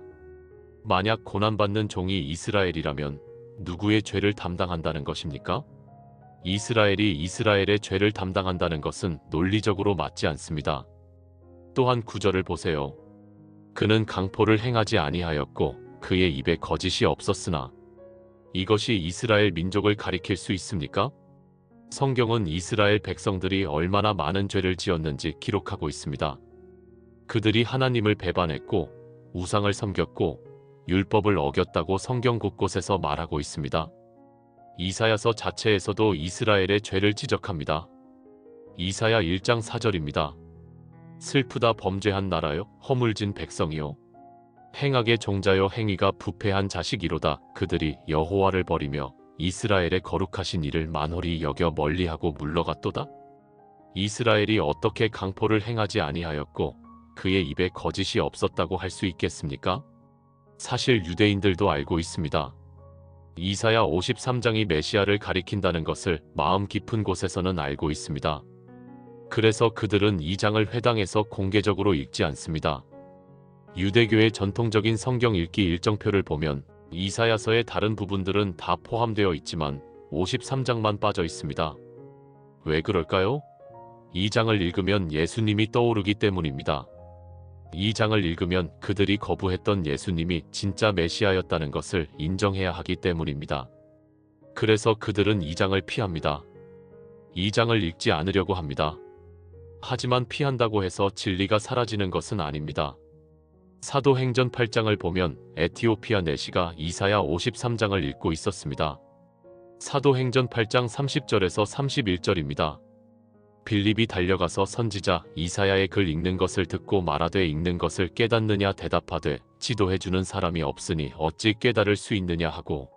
만약 고난받는 종이 이스라엘이라면 누구의 죄를 담당한다는 것입니까? 이스라엘이 이스라엘의 죄를 담당한다는 것은 논리적으로 맞지 않습니다. 또한 9절을 보세요. 그는 강포를 행하지 아니하였고 그의 입에 거짓이 없었으나 이것이 이스라엘 민족을 가리킬 수 있습니까? 성경은 이스라엘 백성들이 얼마나 많은 죄를 지었는지 기록하고 있습니다. 그들이 하나님을 배반했고 우상을 섬겼고 율법을 어겼다고 성경 곳곳에서 말하고 있습니다. 이사야서 자체에서도 이스라엘의 죄를 지적합니다. 이사야 1장 4절입니다. 슬프다 범죄한 나라여 허물진 백성이요 행악의 종자여 행위가 부패한 자식이로다. 그들이 여호와를 버리며 이스라엘의 거룩하신 이를 만홀히 여겨 멀리하고 물러갔도다. 이스라엘이 어떻게 강포를 행하지 아니하였고 그의 입에 거짓이 없었다고 할 수 있겠습니까? 사실 유대인들도 알고 있습니다. 이사야 53장이 메시아를 가리킨다는 것을 마음 깊은 곳에서는 알고 있습니다. 그래서 그들은 이 장을 회당에서 공개적으로 읽지 않습니다. 유대교의 전통적인 성경 읽기 일정표를 보면 이사야서의 다른 부분들은 다 포함되어 있지만 53장만 빠져 있습니다. 왜 그럴까요? 이 장을 읽으면 예수님이 떠오르기 때문입니다. 이 장을 읽으면 그들이 거부했던 예수님이 진짜 메시아였다는 것을 인정해야 하기 때문입니다. 그래서 그들은 이 장을 피합니다. 이 장을 읽지 않으려고 합니다. 하지만 피한다고 해서 진리가 사라지는 것은 아닙니다. 사도행전 8장을 보면 에티오피아 내시가 이사야 53장을 읽고 있었습니다. 사도행전 8장 30절에서 31절입니다. 빌립이 달려가서 선지자 이사야의 글 읽는 것을 듣고 말하되 읽는 것을 깨닫느냐 대답하되 지도해주는 사람이 없으니 어찌 깨달을 수 있느냐 하고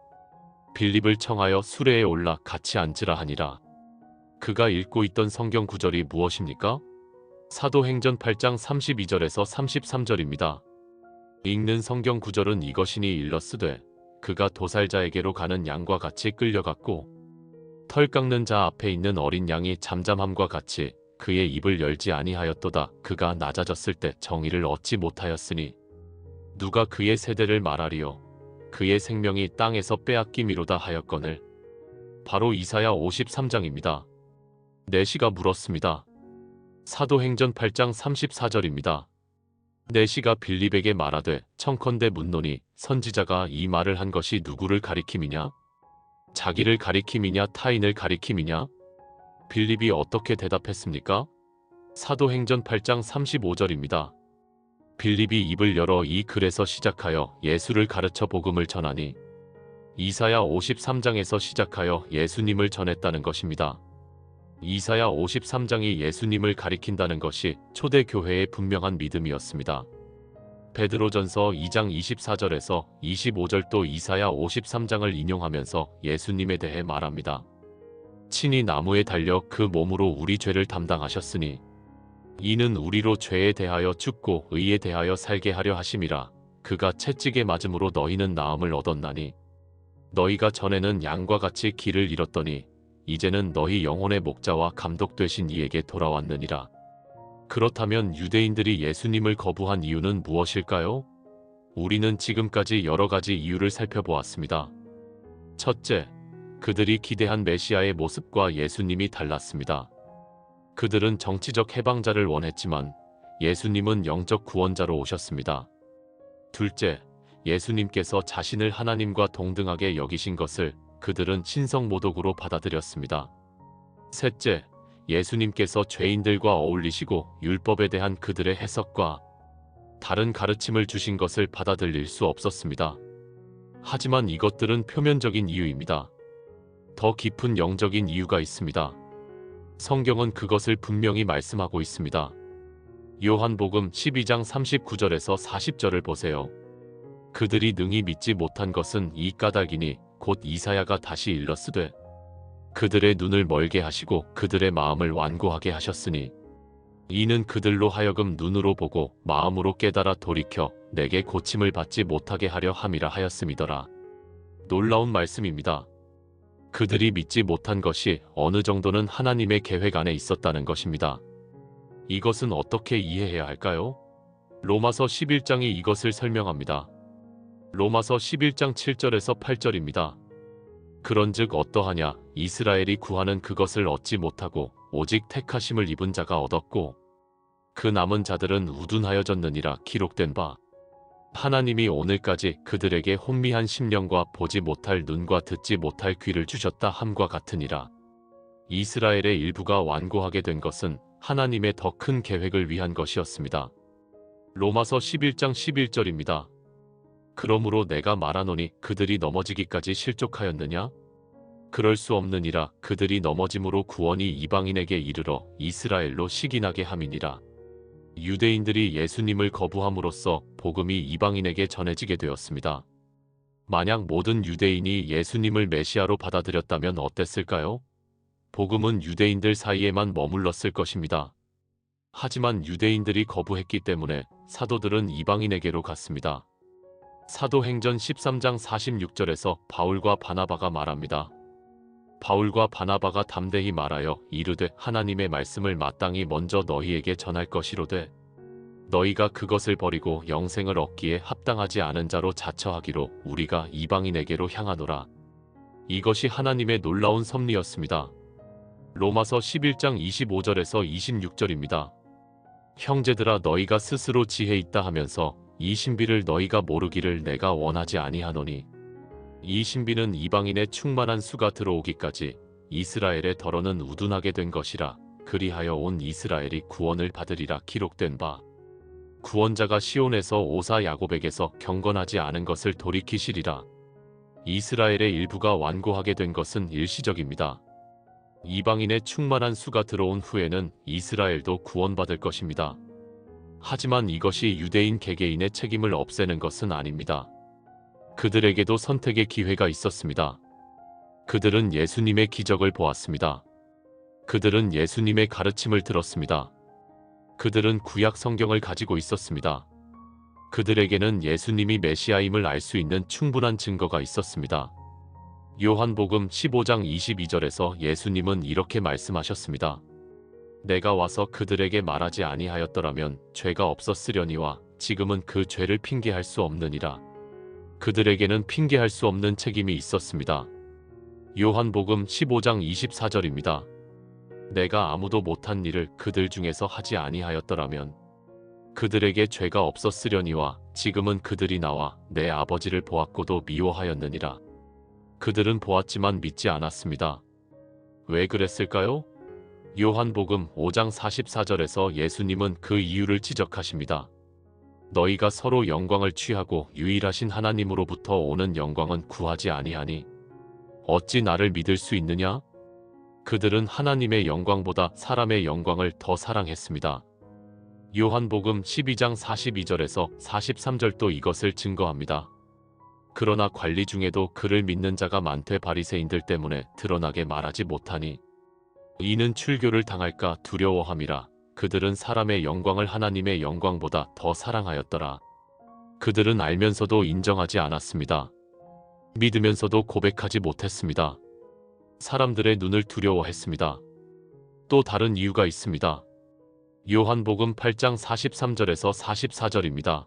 빌립을 청하여 수레에 올라 같이 앉으라 하니라. 그가 읽고 있던 성경 구절이 무엇입니까? 사도행전 8장 32절에서 33절입니다. 읽는 성경 구절은 이것이니 일러스되 그가 도살자에게로 가는 양과 같이 끌려갔고 털 깎는 자 앞에 있는 어린 양이 잠잠함과 같이 그의 입을 열지 아니하였도다. 그가 낮아졌을 때 정의를 얻지 못하였으니 누가 그의 세대를 말하리요. 그의 생명이 땅에서 빼앗김이로다 하였거늘. 바로 이사야 53장입니다. 내시가 물었습니다. 사도행전 8장 34절입니다. 내시가 빌립에게 말하되 청컨대 묻노니 선지자가 이 말을 한 것이 누구를 가리킴이냐? 자기를 가리킴이냐 타인을 가리킴이냐? 빌립이 어떻게 대답했습니까? 사도행전 8장 35절입니다. 빌립이 입을 열어 이 글에서 시작하여 예수를 가르쳐 복음을 전하니 이사야 53장에서 시작하여 예수님을 전했다는 것입니다. 이사야 53장이 예수님을 가리킨다는 것이 초대교회의 분명한 믿음이었습니다. 베드로전서 2장 24절에서 25절도 이사야 53장을 인용하면서 예수님에 대해 말합니다. 친히 나무에 달려 그 몸으로 우리 죄를 담당하셨으니 이는 우리로 죄에 대하여 죽고 의에 대하여 살게 하려 하심이라. 그가 채찍에 맞음으로 너희는 나음을 얻었나니 너희가 전에는 양과 같이 길을 잃었더니 이제는 너희 영혼의 목자와 감독 되신 이에게 돌아왔느니라. 그렇다면 유대인들이 예수님을 거부한 이유는 무엇일까요? 우리는 지금까지 여러 가지 이유를 살펴보았습니다. 첫째, 그들이 기대한 메시아의 모습과 예수님이 달랐습니다. 그들은 정치적 해방자를 원했지만 예수님은 영적 구원자로 오셨습니다. 둘째, 예수님께서 자신을 하나님과 동등하게 여기신 것을 그들은 신성모독으로 받아들였습니다. 셋째, 예수님께서 죄인들과 어울리시고 율법에 대한 그들의 해석과 다른 가르침을 주신 것을 받아들일 수 없었습니다. 하지만 이것들은 표면적인 이유입니다. 더 깊은 영적인 이유가 있습니다. 성경은 그것을 분명히 말씀하고 있습니다. 요한복음 12장 39절에서 40절을 보세요. 그들이 능히 믿지 못한 것은 이 까닭이니 곧 이사야가 다시 일렀으되 그들의 눈을 멀게 하시고 그들의 마음을 완고하게 하셨으니 이는 그들로 하여금 눈으로 보고 마음으로 깨달아 돌이켜 내게 고침을 받지 못하게 하려 함이라 하였음이더라. 놀라운 말씀입니다. 그들이 믿지 못한 것이 어느 정도는 하나님의 계획 안에 있었다는 것입니다. 이것은 어떻게 이해해야 할까요? 로마서 11장이 이것을 설명합니다. 로마서 11장 7절에서 8절입니다. 그런즉 어떠하냐? 이스라엘이 구하는 그것을 얻지 못하고 오직 택하심을 입은 자가 얻었고 그 남은 자들은 우둔하여졌느니라. 기록된 바 하나님이 오늘까지 그들에게 혼미한 심령과 보지 못할 눈과 듣지 못할 귀를 주셨다 함과 같으니라. 이스라엘의 일부가 완고하게 된 것은 하나님의 더 큰 계획을 위한 것이었습니다. 로마서 11장 11절입니다. 그러므로 내가 말하노니 그들이 넘어지기까지 실족하였느냐? 그럴 수 없느니라. 그들이 넘어짐으로 구원이 이방인에게 이르러 이스라엘로 시기나게 함이니라. 유대인들이 예수님을 거부함으로써 복음이 이방인에게 전해지게 되었습니다. 만약 모든 유대인이 예수님을 메시아로 받아들였다면 어땠을까요? 복음은 유대인들 사이에만 머물렀을 것입니다. 하지만 유대인들이 거부했기 때문에 사도들은 이방인에게로 갔습니다. 사도행전 13장 46절에서 바울과 바나바가 말합니다. 바울과 바나바가 담대히 말하여 이르되 하나님의 말씀을 마땅히 먼저 너희에게 전할 것이로되 너희가 그것을 버리고 영생을 얻기에 합당하지 않은 자로 자처하기로 우리가 이방인에게로 향하노라. 이것이 하나님의 놀라운 섭리였습니다. 로마서 11장 25절에서 26절입니다. 형제들아 너희가 스스로 지혜 있다 하면서 이 신비를 너희가 모르기를 내가 원하지 아니하노니 이 신비는 이방인의 충만한 수가 들어오기까지 이스라엘의 덜어는 우둔하게 된 것이라. 그리하여 온 이스라엘이 구원을 받으리라. 기록된 바 구원자가 시온에서 오사 야곱에게서 경건하지 않은 것을 돌이키시리라. 이스라엘의 일부가 완고하게 된 것은 일시적입니다. 이방인의 충만한 수가 들어온 후에는 이스라엘도 구원받을 것입니다. 하지만 이것이 유대인 개개인의 책임을 없애는 것은 아닙니다. 그들에게도 선택의 기회가 있었습니다. 그들은 예수님의 기적을 보았습니다. 그들은 예수님의 가르침을 들었습니다. 그들은 구약 성경을 가지고 있었습니다. 그들에게는 예수님이 메시아임을 알 수 있는 충분한 증거가 있었습니다. 요한복음 15장 22절에서 예수님은 이렇게 말씀하셨습니다. 내가 와서 그들에게 말하지 아니하였더라면 죄가 없었으려니와 지금은 그 죄를 핑계할 수 없느니라. 그들에게는 핑계할 수 없는 책임이 있었습니다. 요한복음 15장 24절입니다. 내가 아무도 못한 일을 그들 중에서 하지 아니하였더라면 그들에게 죄가 없었으려니와 지금은 그들이 나와 내 아버지를 보았고도 미워하였느니라. 그들은 보았지만 믿지 않았습니다. 왜 그랬을까요? 요한복음 5장 44절에서 예수님은 그 이유를 지적하십니다. 너희가 서로 영광을 취하고 유일하신 하나님으로부터 오는 영광은 구하지 아니하니 어찌 나를 믿을 수 있느냐? 그들은 하나님의 영광보다 사람의 영광을 더 사랑했습니다. 요한복음 12장 42절에서 43절도 이것을 증거합니다. 그러나 관리 중에도 그를 믿는 자가 많되 바리새인들 때문에 드러나게 말하지 못하니 이는 출교를 당할까 두려워함이라. 그들은 사람의 영광을 하나님의 영광보다 더 사랑하였더라. 그들은 알면서도 인정하지 않았습니다. 믿으면서도 고백하지 못했습니다. 사람들의 눈을 두려워했습니다. 또 다른 이유가 있습니다. 요한복음 8장 43절에서 44절입니다.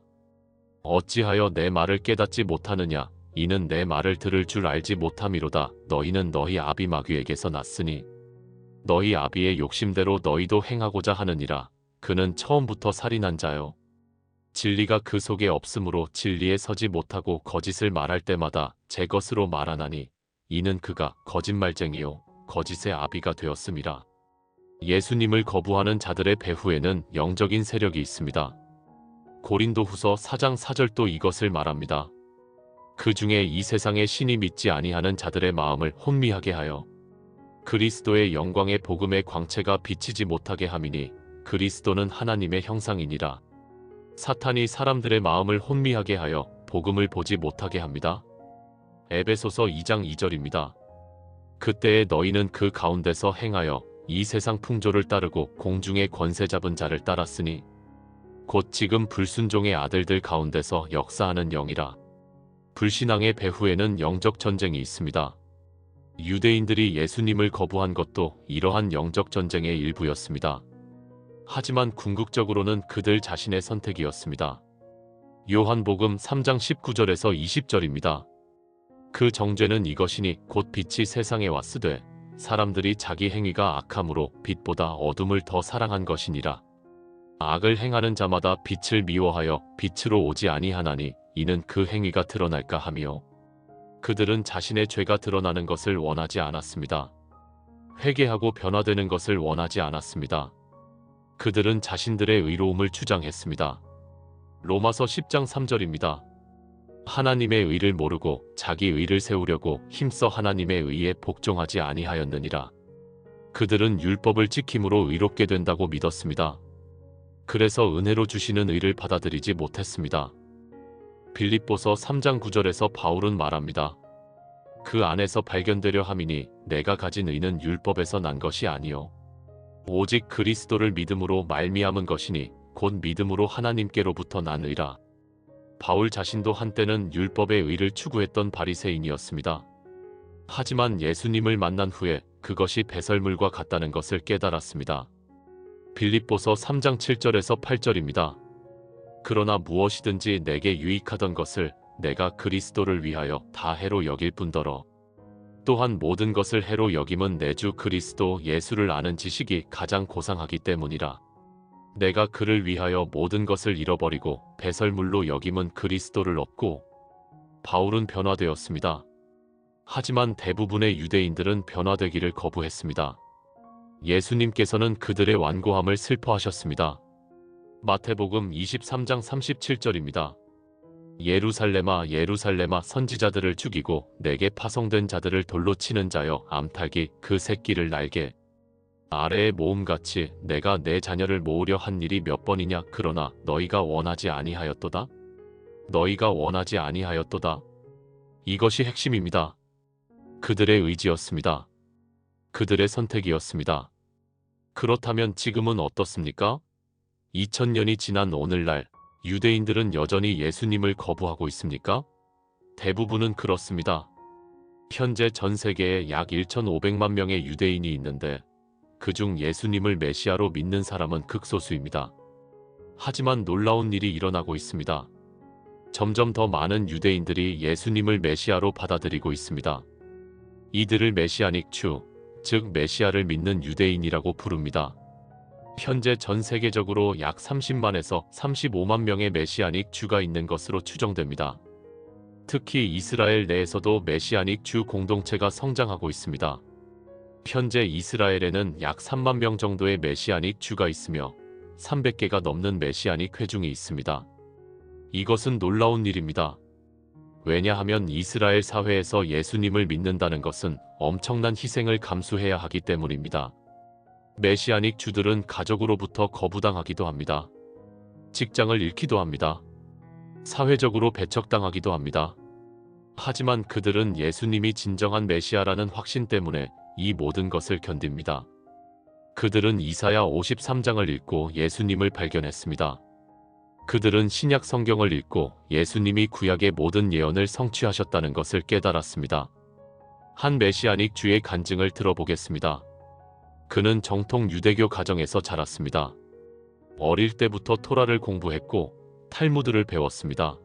어찌하여 내 말을 깨닫지 못하느냐? 이는 내 말을 들을 줄 알지 못함이로다. 너희는 너희 아비 마귀에게서 났으니 너희 아비의 욕심대로 너희도 행하고자 하느니라. 그는 처음부터 살인한 자요. 진리가 그 속에 없으므로 진리에 서지 못하고 거짓을 말할 때마다 제 것으로 말하나니 이는 그가 거짓말쟁이요 거짓의 아비가 되었음이라. 예수님을 거부하는 자들의 배후에는 영적인 세력이 있습니다. 고린도후서 4장 4절도 이것을 말합니다. 그 중에 이 세상의 신이 믿지 아니하는 자들의 마음을 혼미하게 하여 그리스도의 영광의 복음의 광채가 비치지 못하게 함이니 그리스도는 하나님의 형상이니라. 사탄이 사람들의 마음을 혼미하게 하여 복음을 보지 못하게 합니다. 에베소서 2장 2절입니다. 그때에 너희는 그 가운데서 행하여 이 세상 풍조를 따르고 공중의 권세 잡은 자를 따랐으니 곧 지금 불순종의 아들들 가운데서 역사하는 영이라. 불신앙의 배후에는 영적 전쟁이 있습니다. 유대인들이 예수님을 거부한 것도 이러한 영적 전쟁의 일부였습니다. 하지만 궁극적으로는 그들 자신의 선택이었습니다. 요한복음 3장 19절에서 20절입니다. 그 정죄는 이것이니 곧 빛이 세상에 왔으되 사람들이 자기 행위가 악함으로 빛보다 어둠을 더 사랑한 것이니라. 악을 행하는 자마다 빛을 미워하여 빛으로 오지 아니하나니 이는 그 행위가 드러날까 하며 그들은 자신의 죄가 드러나는 것을 원하지 않았습니다. 회개하고 변화되는 것을 원하지 않았습니다. 그들은 자신들의 의로움을 주장했습니다. 로마서 10장 3절입니다. 하나님의 의를 모르고 자기 의를 세우려고 힘써 하나님의 의에 복종하지 아니하였느니라. 그들은 율법을 지킴으로 의롭게 된다고 믿었습니다. 그래서 은혜로 주시는 의를 받아들이지 못했습니다. 빌립보서 3장 9절에서 바울은 말합니다. 그 안에서 발견되려 함이니 내가 가진 의는 율법에서 난 것이 아니요 오직 그리스도를 믿음으로 말미암은 것이니 곧 믿음으로 하나님께로부터 난 의라. 바울 자신도 한때는 율법의 의를 추구했던 바리새인이었습니다. 하지만 예수님을 만난 후에 그것이 배설물과 같다는 것을 깨달았습니다. 빌립보서 3장 7절에서 8절입니다. 그러나 무엇이든지 내게 유익하던 것을 내가 그리스도를 위하여 다 해로 여길 뿐더러 또한 모든 것을 해로 여김은 내 주 그리스도 예수를 아는 지식이 가장 고상하기 때문이라. 내가 그를 위하여 모든 것을 잃어버리고 배설물로 여김은 그리스도를 얻고. 바울은 변화되었습니다. 하지만 대부분의 유대인들은 변화되기를 거부했습니다. 예수님께서는 그들의 완고함을 슬퍼하셨습니다. 마태복음 23장 37절입니다. 예루살렘아 예루살렘아 선지자들을 죽이고 내게 파송된 자들을 돌로 치는 자여 암탉이 그 새끼를 날개 아래에 모음같이 내가 내 자녀를 모으려 한 일이 몇 번이냐. 그러나 너희가 원하지 아니하였도다. 너희가 원하지 아니하였도다. 이것이 핵심입니다. 그들의 의지였습니다. 그들의 선택이었습니다. 그렇다면 지금은 어떻습니까? 2000년이 지난 오늘날 유대인들은 여전히 예수님을 거부하고 있습니까? 대부분은 그렇습니다. 현재 전 세계에 약 1,500만 명의 유대인이 있는데 그중 예수님을 메시아로 믿는 사람은 극소수입니다. 하지만 놀라운 일이 일어나고 있습니다. 점점 더 많은 유대인들이 예수님을 메시아로 받아들이고 있습니다. 이들을 메시아닉 주, 즉 메시아를 믿는 유대인이라고 부릅니다. 현재 전 세계적으로 약 30만에서 35만 명의 메시아닉 주가 있는 것으로 추정됩니다. 특히 이스라엘 내에서도 메시아닉 주 공동체가 성장하고 있습니다. 현재 이스라엘에는 약 3만 명 정도의 메시아닉 주가 있으며 300개가 넘는 메시아닉 회중이 있습니다. 이것은 놀라운 일입니다. 왜냐하면 이스라엘 사회에서 예수님을 믿는다는 것은 엄청난 희생을 감수해야 하기 때문입니다. 메시아닉 주들은 가족으로부터 거부당하기도 합니다. 직장을 잃기도 합니다. 사회적으로 배척당하기도 합니다. 하지만 그들은 예수님이 진정한 메시아라는 확신 때문에 이 모든 것을 견딥니다. 그들은 이사야 53장을 읽고 예수님을 발견했습니다. 그들은 신약 성경을 읽고 예수님이 구약의 모든 예언을 성취하셨다는 것을 깨달았습니다. 한 메시아닉 주의 간증을 들어보겠습니다. 그는 정통 유대교 가정에서 자랐습니다. 어릴 때부터 토라를 공부했고 탈무드를 배웠습니다.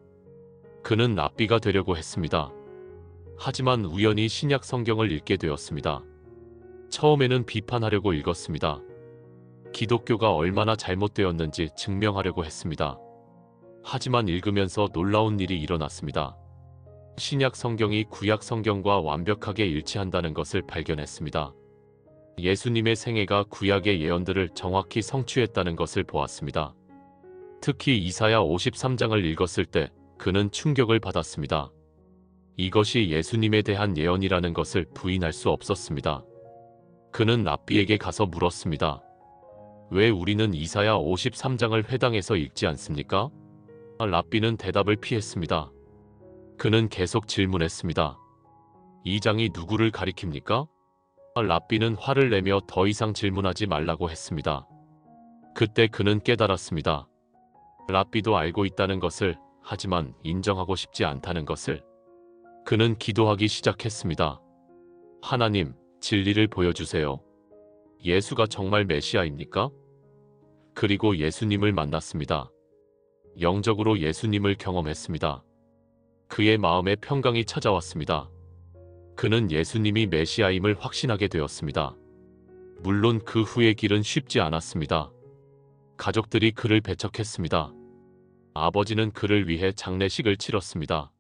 그는 랍비가 되려고 했습니다. 하지만 우연히 신약 성경을 읽게 되었습니다. 처음에는 비판하려고 읽었습니다. 기독교가 얼마나 잘못되었는지 증명하려고 했습니다. 하지만 읽으면서 놀라운 일이 일어났습니다. 신약 성경이 구약 성경과 완벽하게 일치한다는 것을 발견했습니다. 예수님의 생애가 구약의 예언들을 정확히 성취했다는 것을 보았습니다. 특히 이사야 53장을 읽었을 때 그는 충격을 받았습니다. 이것이 예수님에 대한 예언이라는 것을 부인할 수 없었습니다. 그는 랍비에게 가서 물었습니다. 왜 우리는 이사야 53장을 회당에서 읽지 않습니까? 랍비는 대답을 피했습니다. 그는 계속 질문했습니다. 이 장이 누구를 가리킵니까? 랍비는 화를 내며 더 이상 질문하지 말라고 했습니다. 그때 그는 깨달았습니다. 랍비도 알고 있다는 것을, 하지만 인정하고 싶지 않다는 것을. 그는 기도하기 시작했습니다. 하나님, 진리를 보여주세요. 예수가 정말 메시아입니까? 그리고 예수님을 만났습니다. 영적으로 예수님을 경험했습니다. 그의 마음에 평강이 찾아왔습니다. 그는 예수님이 메시아임을 확신하게 되었습니다. 물론 그 후의 길은 쉽지 않았습니다. 가족들이 그를 배척했습니다. 아버지는 그를 위해 장례식을 치렀습니다.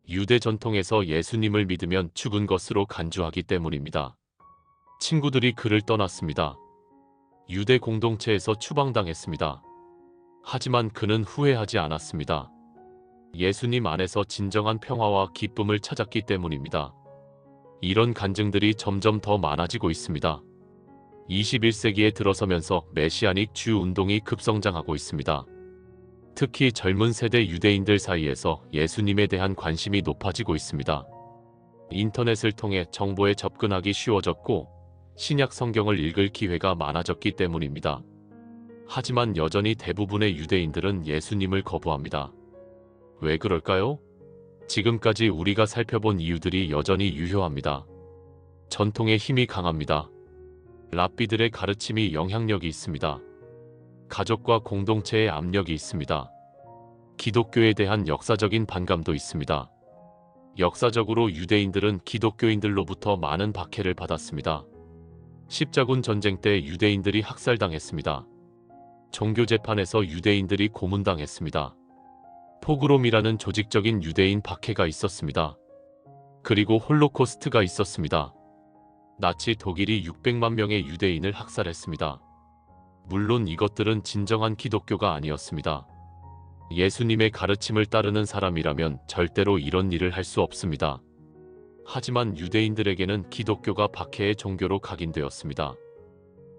유대 전통에서 예수님을 믿으면 죽은 것으로 간주하기 때문입니다. 친구들이 그를 떠났습니다. 유대 공동체에서 추방당했습니다. 하지만 그는 후회하지 않았습니다. 예수님 안에서 진정한 평화와 기쁨을 찾았기 때문입니다. 이런 간증들이 점점 더 많아지고 있습니다. 21세기에 들어서면서 메시아닉 주 운동이 급성장하고 있습니다. 특히 젊은 세대 유대인들 사이에서 예수님에 대한 관심이 높아지고 있습니다. 인터넷을 통해 정보에 접근하기 쉬워졌고 신약 성경을 읽을 기회가 많아졌기 때문입니다. 하지만 여전히 대부분의 유대인들은 예수님을 거부합니다. 왜 그럴까요? 지금까지 우리가 살펴본 이유들이 여전히 유효합니다. 전통의 힘이 강합니다. 랍비들의 가르침이 영향력이 있습니다. 가족과 공동체의 압력이 있습니다. 기독교에 대한 역사적인 반감도 있습니다. 역사적으로 유대인들은 기독교인들로부터 많은 박해를 받았습니다. 십자군 전쟁 때 유대인들이 학살당했습니다. 종교 재판에서 유대인들이 고문당했습니다. 포그롬이라는 조직적인 유대인 박해가 있었습니다. 그리고 홀로코스트가 있었습니다. 나치 독일이 600만 명의 유대인을 학살했습니다. 물론 이것들은 진정한 기독교가 아니었습니다. 예수님의 가르침을 따르는 사람이라면 절대로 이런 일을 할 수 없습니다. 하지만 유대인들에게는 기독교가 박해의 종교로 각인되었습니다.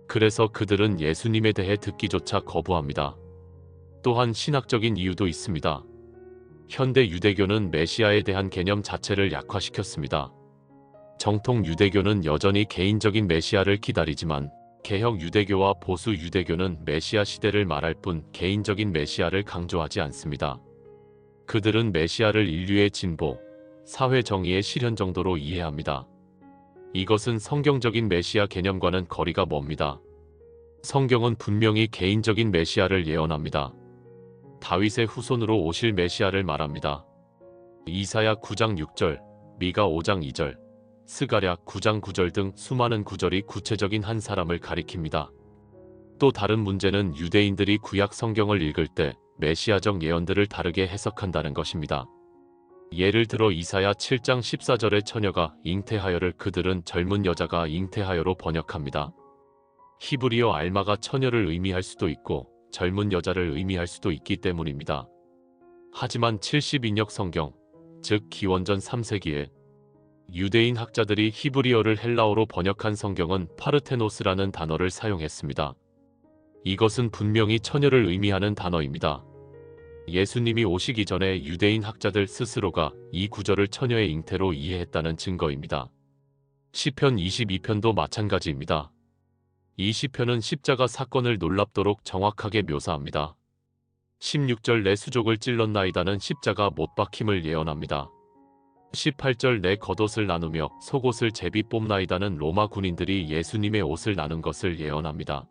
그래서 그들은 예수님에 대해 듣기조차 거부합니다. 또한 신학적인 이유도 있습니다. 현대 유대교는 메시아에 대한 개념 자체를 약화시켰습니다. 정통 유대교는 여전히 개인적인 메시아를 기다리지만 개혁 유대교와 보수 유대교는 메시아 시대를 말할 뿐 개인적인 메시아를 강조하지 않습니다. 그들은 메시아를 인류의 진보, 사회 정의의 실현 정도로 이해합니다. 이것은 성경적인 메시아 개념과는 거리가 멉니다. 성경은 분명히 개인적인 메시아를 예언합니다. 다윗의 후손으로 오실 메시아를 말합니다. 이사야 9장 6절, 미가 5장 2절, 스가랴 9장 9절 등 수많은 구절이 구체적인 한 사람을 가리킵니다. 또 다른 문제는 유대인들이 구약 성경을 읽을 때 메시아적 예언들을 다르게 해석한다는 것입니다. 예를 들어 이사야 7장 14절의 처녀가 잉태하여를 그들은 젊은 여자가 잉태하여로 번역합니다. 히브리어 알마가 처녀를 의미할 수도 있고 젊은 여자를 의미할 수도 있기 때문입니다. 하지만 72역 성경, 즉 기원전 3세기에 유대인 학자들이 히브리어를 헬라어로 번역한 성경은 파르테노스라는 단어를 사용했습니다. 이것은 분명히 처녀를 의미하는 단어입니다. 예수님이 오시기 전에 유대인 학자들 스스로가 이 구절을 처녀의 잉태로 이해했다는 증거입니다. 시편 22편도 마찬가지입니다. 이 시편은 십자가 사건을 놀랍도록 정확하게 묘사합니다. 16절 내 수족을 찔렀나이다는 십자가 못 박힘을 예언합니다. 18절 내 겉옷을 나누며 속옷을 제비 뽑나이다는 로마 군인들이 예수님의 옷을 나눈 것을 예언합니다.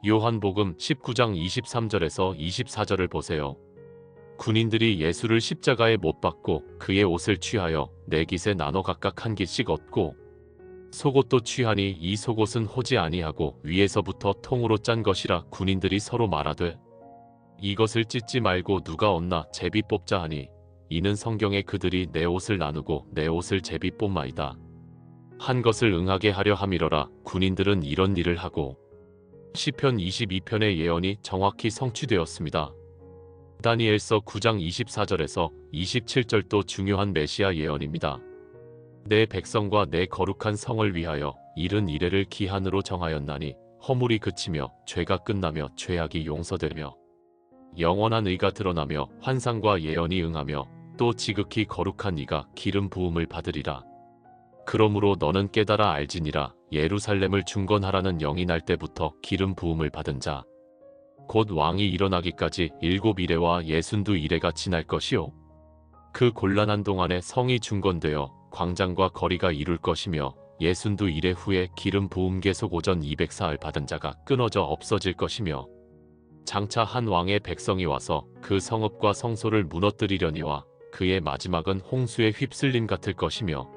요한복음 19장 23절에서 24절을 보세요. 군인들이 예수를 십자가에 못 박고 그의 옷을 취하여 네 깃에 나눠 각각 한 깃씩 얻고 속옷도 취하니 이 속옷은 호지 아니하고 위에서부터 통으로 짠 것이라 군인들이 서로 말하되 이것을 찢지 말고 누가 얻나 제비 뽑자 하니 이는 성경에 그들이 내 옷을 나누고 내 옷을 제비 뽑마이다. 한 것을 응하게 하려 함이러라. 군인들은 이런 일을 하고 시편 22편의 예언이 정확히 성취되었습니다. 다니엘서 9장 24절에서 27절도 중요한 메시아 예언입니다. 내 백성과 내 거룩한 성을 위하여 이른 이래를 기한으로 정하였나니 허물이 그치며 죄가 끝나며 죄악이 용서되며 영원한 의가 드러나며 환상과 예언이 응하며 또 지극히 거룩한 이가 기름 부음을 받으리라. 그러므로 너는 깨달아 알지니라. 예루살렘을 중건하라는 영이 날 때부터 기름 부음을 받은 자 곧 왕이 일어나기까지 7 이레와 62 이레가 지날 것이요 그 곤란한 동안에 성이 중건되어 광장과 거리가 이룰 것이며 62 이레 후에 기름 부음 계속 오전 204알 받은 자가 끊어져 없어질 것이며 장차 한 왕의 백성이 와서 그 성읍과 성소를 무너뜨리려니와 그의 마지막은 홍수의 휩쓸림 같을 것이며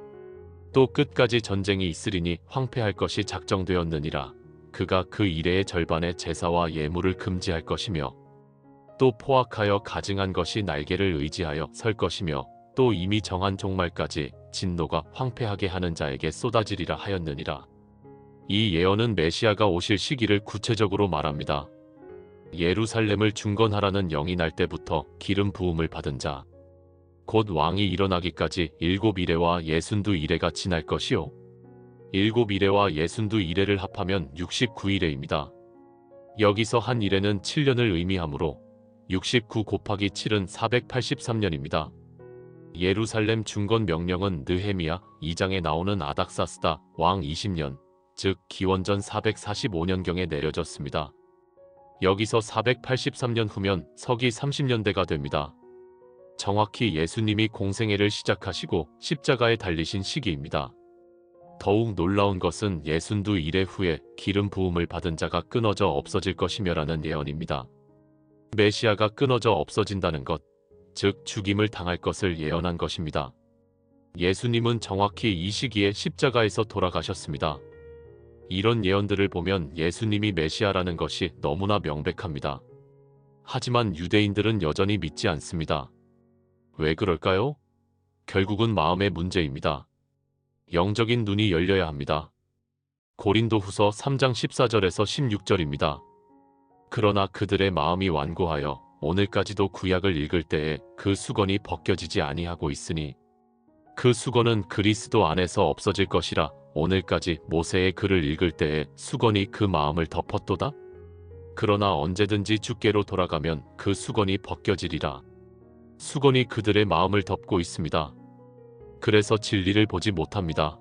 또 끝까지 전쟁이 있으리니 황폐할 것이 작정되었느니라. 그가 그 이레의 절반의 제사와 예물을 금지할 것이며 또 포악하여 가증한 것이 날개를 의지하여 설 것이며 또 이미 정한 종말까지 진노가 황폐하게 하는 자에게 쏟아지리라 하였느니라. 이 예언은 메시아가 오실 시기를 구체적으로 말합니다. 예루살렘을 중건하라는 영이 날 때부터 기름 부음을 받은 자, 곧 왕이 일어나기까지 7이레와 62이레가 지날 것이요 7이레와 62이레를 합하면 69이레입니다. 여기서 한 이레는 7년을 의미하므로 69 곱하기 7은 483년입니다. 예루살렘 중건 명령은 느헤미야 2장에 나오는 아닥사스다 왕 20년, 즉 기원전 445년경에 내려졌습니다. 여기서 483년 후면 서기 30년대가 됩니다. 정확히 예수님이 공생애를 시작하시고 십자가에 달리신 시기입니다. 더욱 놀라운 것은 62일의 후에 기름 부음을 받은 자가 끊어져 없어질 것이며라는 예언입니다. 메시아가 끊어져 없어진다는 것, 즉 죽임을 당할 것을 예언한 것입니다. 예수님은 정확히 이 시기에 십자가에서 돌아가셨습니다. 이런 예언들을 보면 예수님이 메시아라는 것이 너무나 명백합니다. 하지만 유대인들은 여전히 믿지 않습니다. 왜 그럴까요? 결국은 마음의 문제입니다. 영적인 눈이 열려야 합니다. 고린도후서 3장 14절에서 16절입니다. 그러나 그들의 마음이 완고하여 오늘까지도 구약을 읽을 때에 그 수건이 벗겨지지 아니하고 있으니 그 수건은 그리스도 안에서 없어질 것이라 오늘까지 모세의 글을 읽을 때에 수건이 그 마음을 덮었도다. 그러나 언제든지 주께로 돌아가면 그 수건이 벗겨지리라. 수건이 그들의 마음을 덮고 있습니다. 그래서 진리를 보지 못합니다.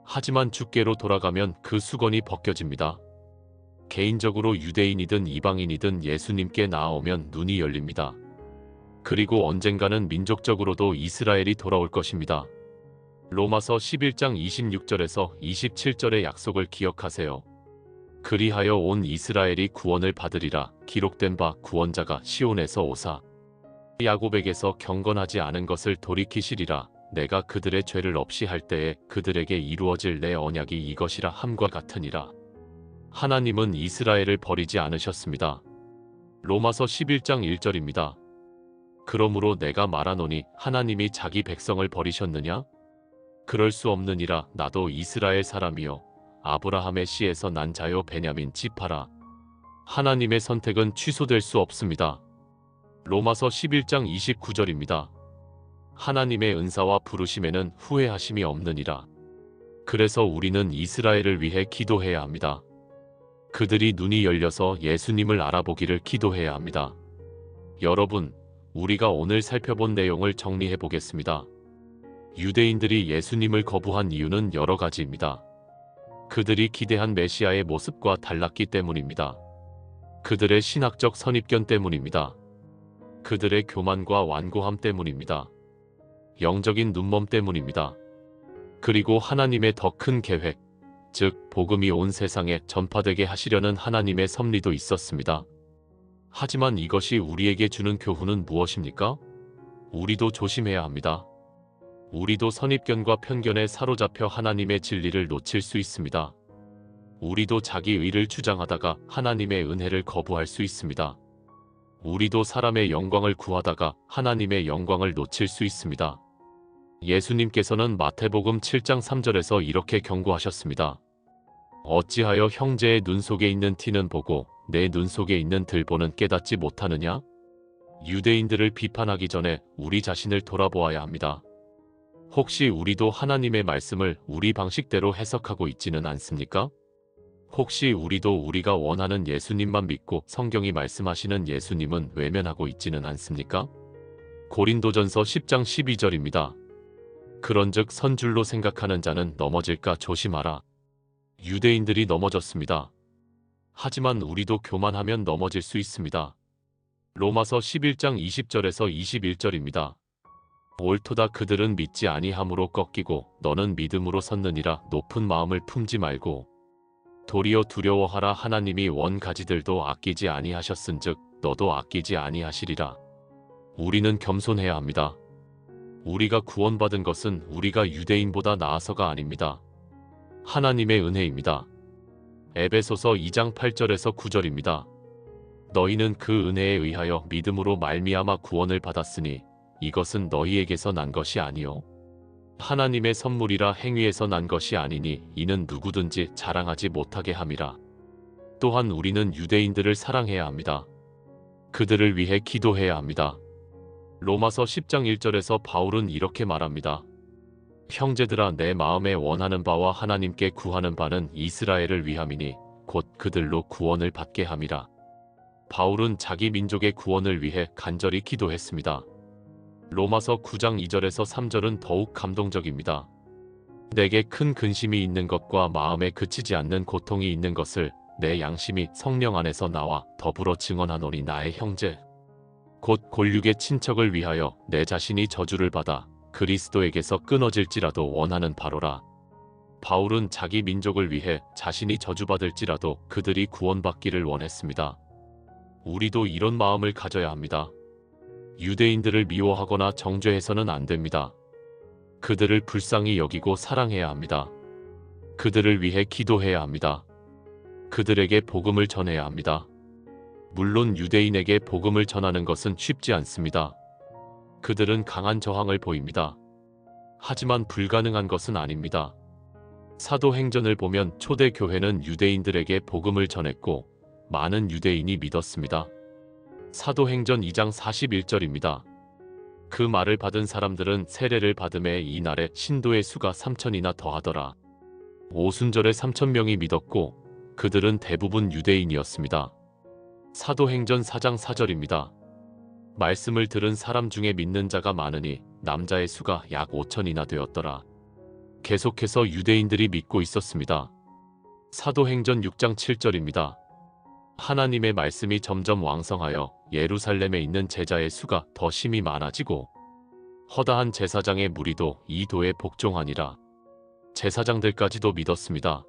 하지만 주께로 돌아가면 그 수건이 벗겨집니다. 개인적으로 유대인이든 이방인이든 예수님께 나아오면 눈이 열립니다. 그리고 언젠가는 민족적으로도 이스라엘이 돌아올 것입니다. 로마서 11장 26절에서 27절의 약속을 기억하세요. 그리하여 온 이스라엘이 구원을 받으리라. 기록된 바 구원자가 시온에서 오사 야곱에게서 경건하지 않은 것을 돌이키시리라. 내가 그들의 죄를 없이 할 때에 그들에게 이루어질 내 언약이 이것이라 함과 같으니라. 하나님은 이스라엘을 버리지 않으셨습니다. 로마서 11장 1절입니다. 그러므로 내가 말하노니 하나님이 자기 백성을 버리셨느냐? 그럴 수 없느니라. 나도 이스라엘 사람이요 아브라함의 씨에서 난 자요 베냐민 지파라. 하나님의 선택은 취소될 수 없습니다. 로마서 11장 29절입니다. 하나님의 은사와 부르심에는 후회하심이 없느니라. 그래서 우리는 이스라엘을 위해 기도해야 합니다. 그들이 눈이 열려서 예수님을 알아보기를 기도해야 합니다. 여러분, 우리가 오늘 살펴본 내용을 정리해 보겠습니다. 유대인들이 예수님을 거부한 이유는 여러 가지입니다. 그들이 기대한 메시아의 모습과 달랐기 때문입니다. 그들의 신학적 선입견 때문입니다. 그들의 교만과 완고함 때문입니다. 영적인 눈먼 때문입니다. 그리고 하나님의 더 큰 계획, 즉 복음이 온 세상에 전파되게 하시려는 하나님의 섭리도 있었습니다. 하지만 이것이 우리에게 주는 교훈은 무엇입니까? 우리도 조심해야 합니다. 우리도 선입견과 편견에 사로잡혀 하나님의 진리를 놓칠 수 있습니다. 우리도 자기 의를 주장하다가 하나님의 은혜를 거부할 수 있습니다. 우리도 사람의 영광을 구하다가 하나님의 영광을 놓칠 수 있습니다. 예수님께서는 마태복음 7장 3절에서 이렇게 경고하셨습니다. 어찌하여 형제의 눈 속에 있는 티는 보고 내 눈 속에 있는 들보는 깨닫지 못하느냐? 유대인들을 비판하기 전에 우리 자신을 돌아보아야 합니다. 혹시 우리도 하나님의 말씀을 우리 방식대로 해석하고 있지는 않습니까? 혹시 우리도 우리가 원하는 예수님만 믿고 성경이 말씀하시는 예수님은 외면하고 있지는 않습니까? 고린도전서 10장 12절입니다. 그런즉 선줄로 생각하는 자는 넘어질까 조심하라. 유대인들이 넘어졌습니다. 하지만 우리도 교만하면 넘어질 수 있습니다. 로마서 11장 20절에서 21절입니다. 옳도다 그들은 믿지 아니함으로 꺾이고 너는 믿음으로 섰느니라. 높은 마음을 품지 말고 도리어 두려워하라. 하나님이 원 가지들도 아끼지 아니하셨은즉 너도 아끼지 아니하시리라. 우리는 겸손해야 합니다. 우리가 구원받은 것은 우리가 유대인보다 나아서가 아닙니다. 하나님의 은혜입니다. 에베소서 2장 8절에서 9절입니다. 너희는 그 은혜에 의하여 믿음으로 말미암아 구원을 받았으니 이것은 너희에게서 난 것이 아니요 하나님의 선물이라 행위에서 난 것이 아니니 이는 누구든지 자랑하지 못하게 함이라. 또한 우리는 유대인들을 사랑해야 합니다. 그들을 위해 기도해야 합니다. 로마서 10장 1절에서 바울은 이렇게 말합니다. 형제들아 내 마음에 원하는 바와 하나님께 구하는 바는 이스라엘을 위함이니 곧 그들로 구원을 받게 함이라. 바울은 자기 민족의 구원을 위해 간절히 기도했습니다. 로마서 9장 2절에서 3절은 더욱 감동적입니다. 내게 큰 근심이 있는 것과 마음에 그치지 않는 고통이 있는 것을 내 양심이 성령 안에서 나와 더불어 증언하노니 나의 형제 곧 골육의 친척을 위하여 내 자신이 저주를 받아 그리스도에게서 끊어질지라도 원하는 바로라. 바울은 자기 민족을 위해 자신이 저주받을지라도 그들이 구원받기를 원했습니다. 우리도 이런 마음을 가져야 합니다. 유대인들을 미워하거나 정죄해서는 안 됩니다. 그들을 불쌍히 여기고 사랑해야 합니다. 그들을 위해 기도해야 합니다. 그들에게 복음을 전해야 합니다. 물론 유대인에게 복음을 전하는 것은 쉽지 않습니다. 그들은 강한 저항을 보입니다. 하지만 불가능한 것은 아닙니다. 사도행전을 보면 초대 교회는 유대인들에게 복음을 전했고 많은 유대인이 믿었습니다. 사도행전 2장 41절입니다. 그 말을 받은 사람들은 세례를 받음에 이날에 신도의 수가 3,000이나 더하더라. 오순절에 3,000명이 믿었고 그들은 대부분 유대인이었습니다. 사도행전 4장 4절입니다. 말씀을 들은 사람 중에 믿는 자가 많으니 남자의 수가 약 5,000이나 되었더라. 계속해서 유대인들이 믿고 있었습니다. 사도행전 6장 7절입니다. 하나님의 말씀이 점점 왕성하여 예루살렘에 있는 제자의 수가 더 심히 많아지고 허다한 제사장의 무리도 이 도에 복종하니라. 제사장들까지도 믿었습니다.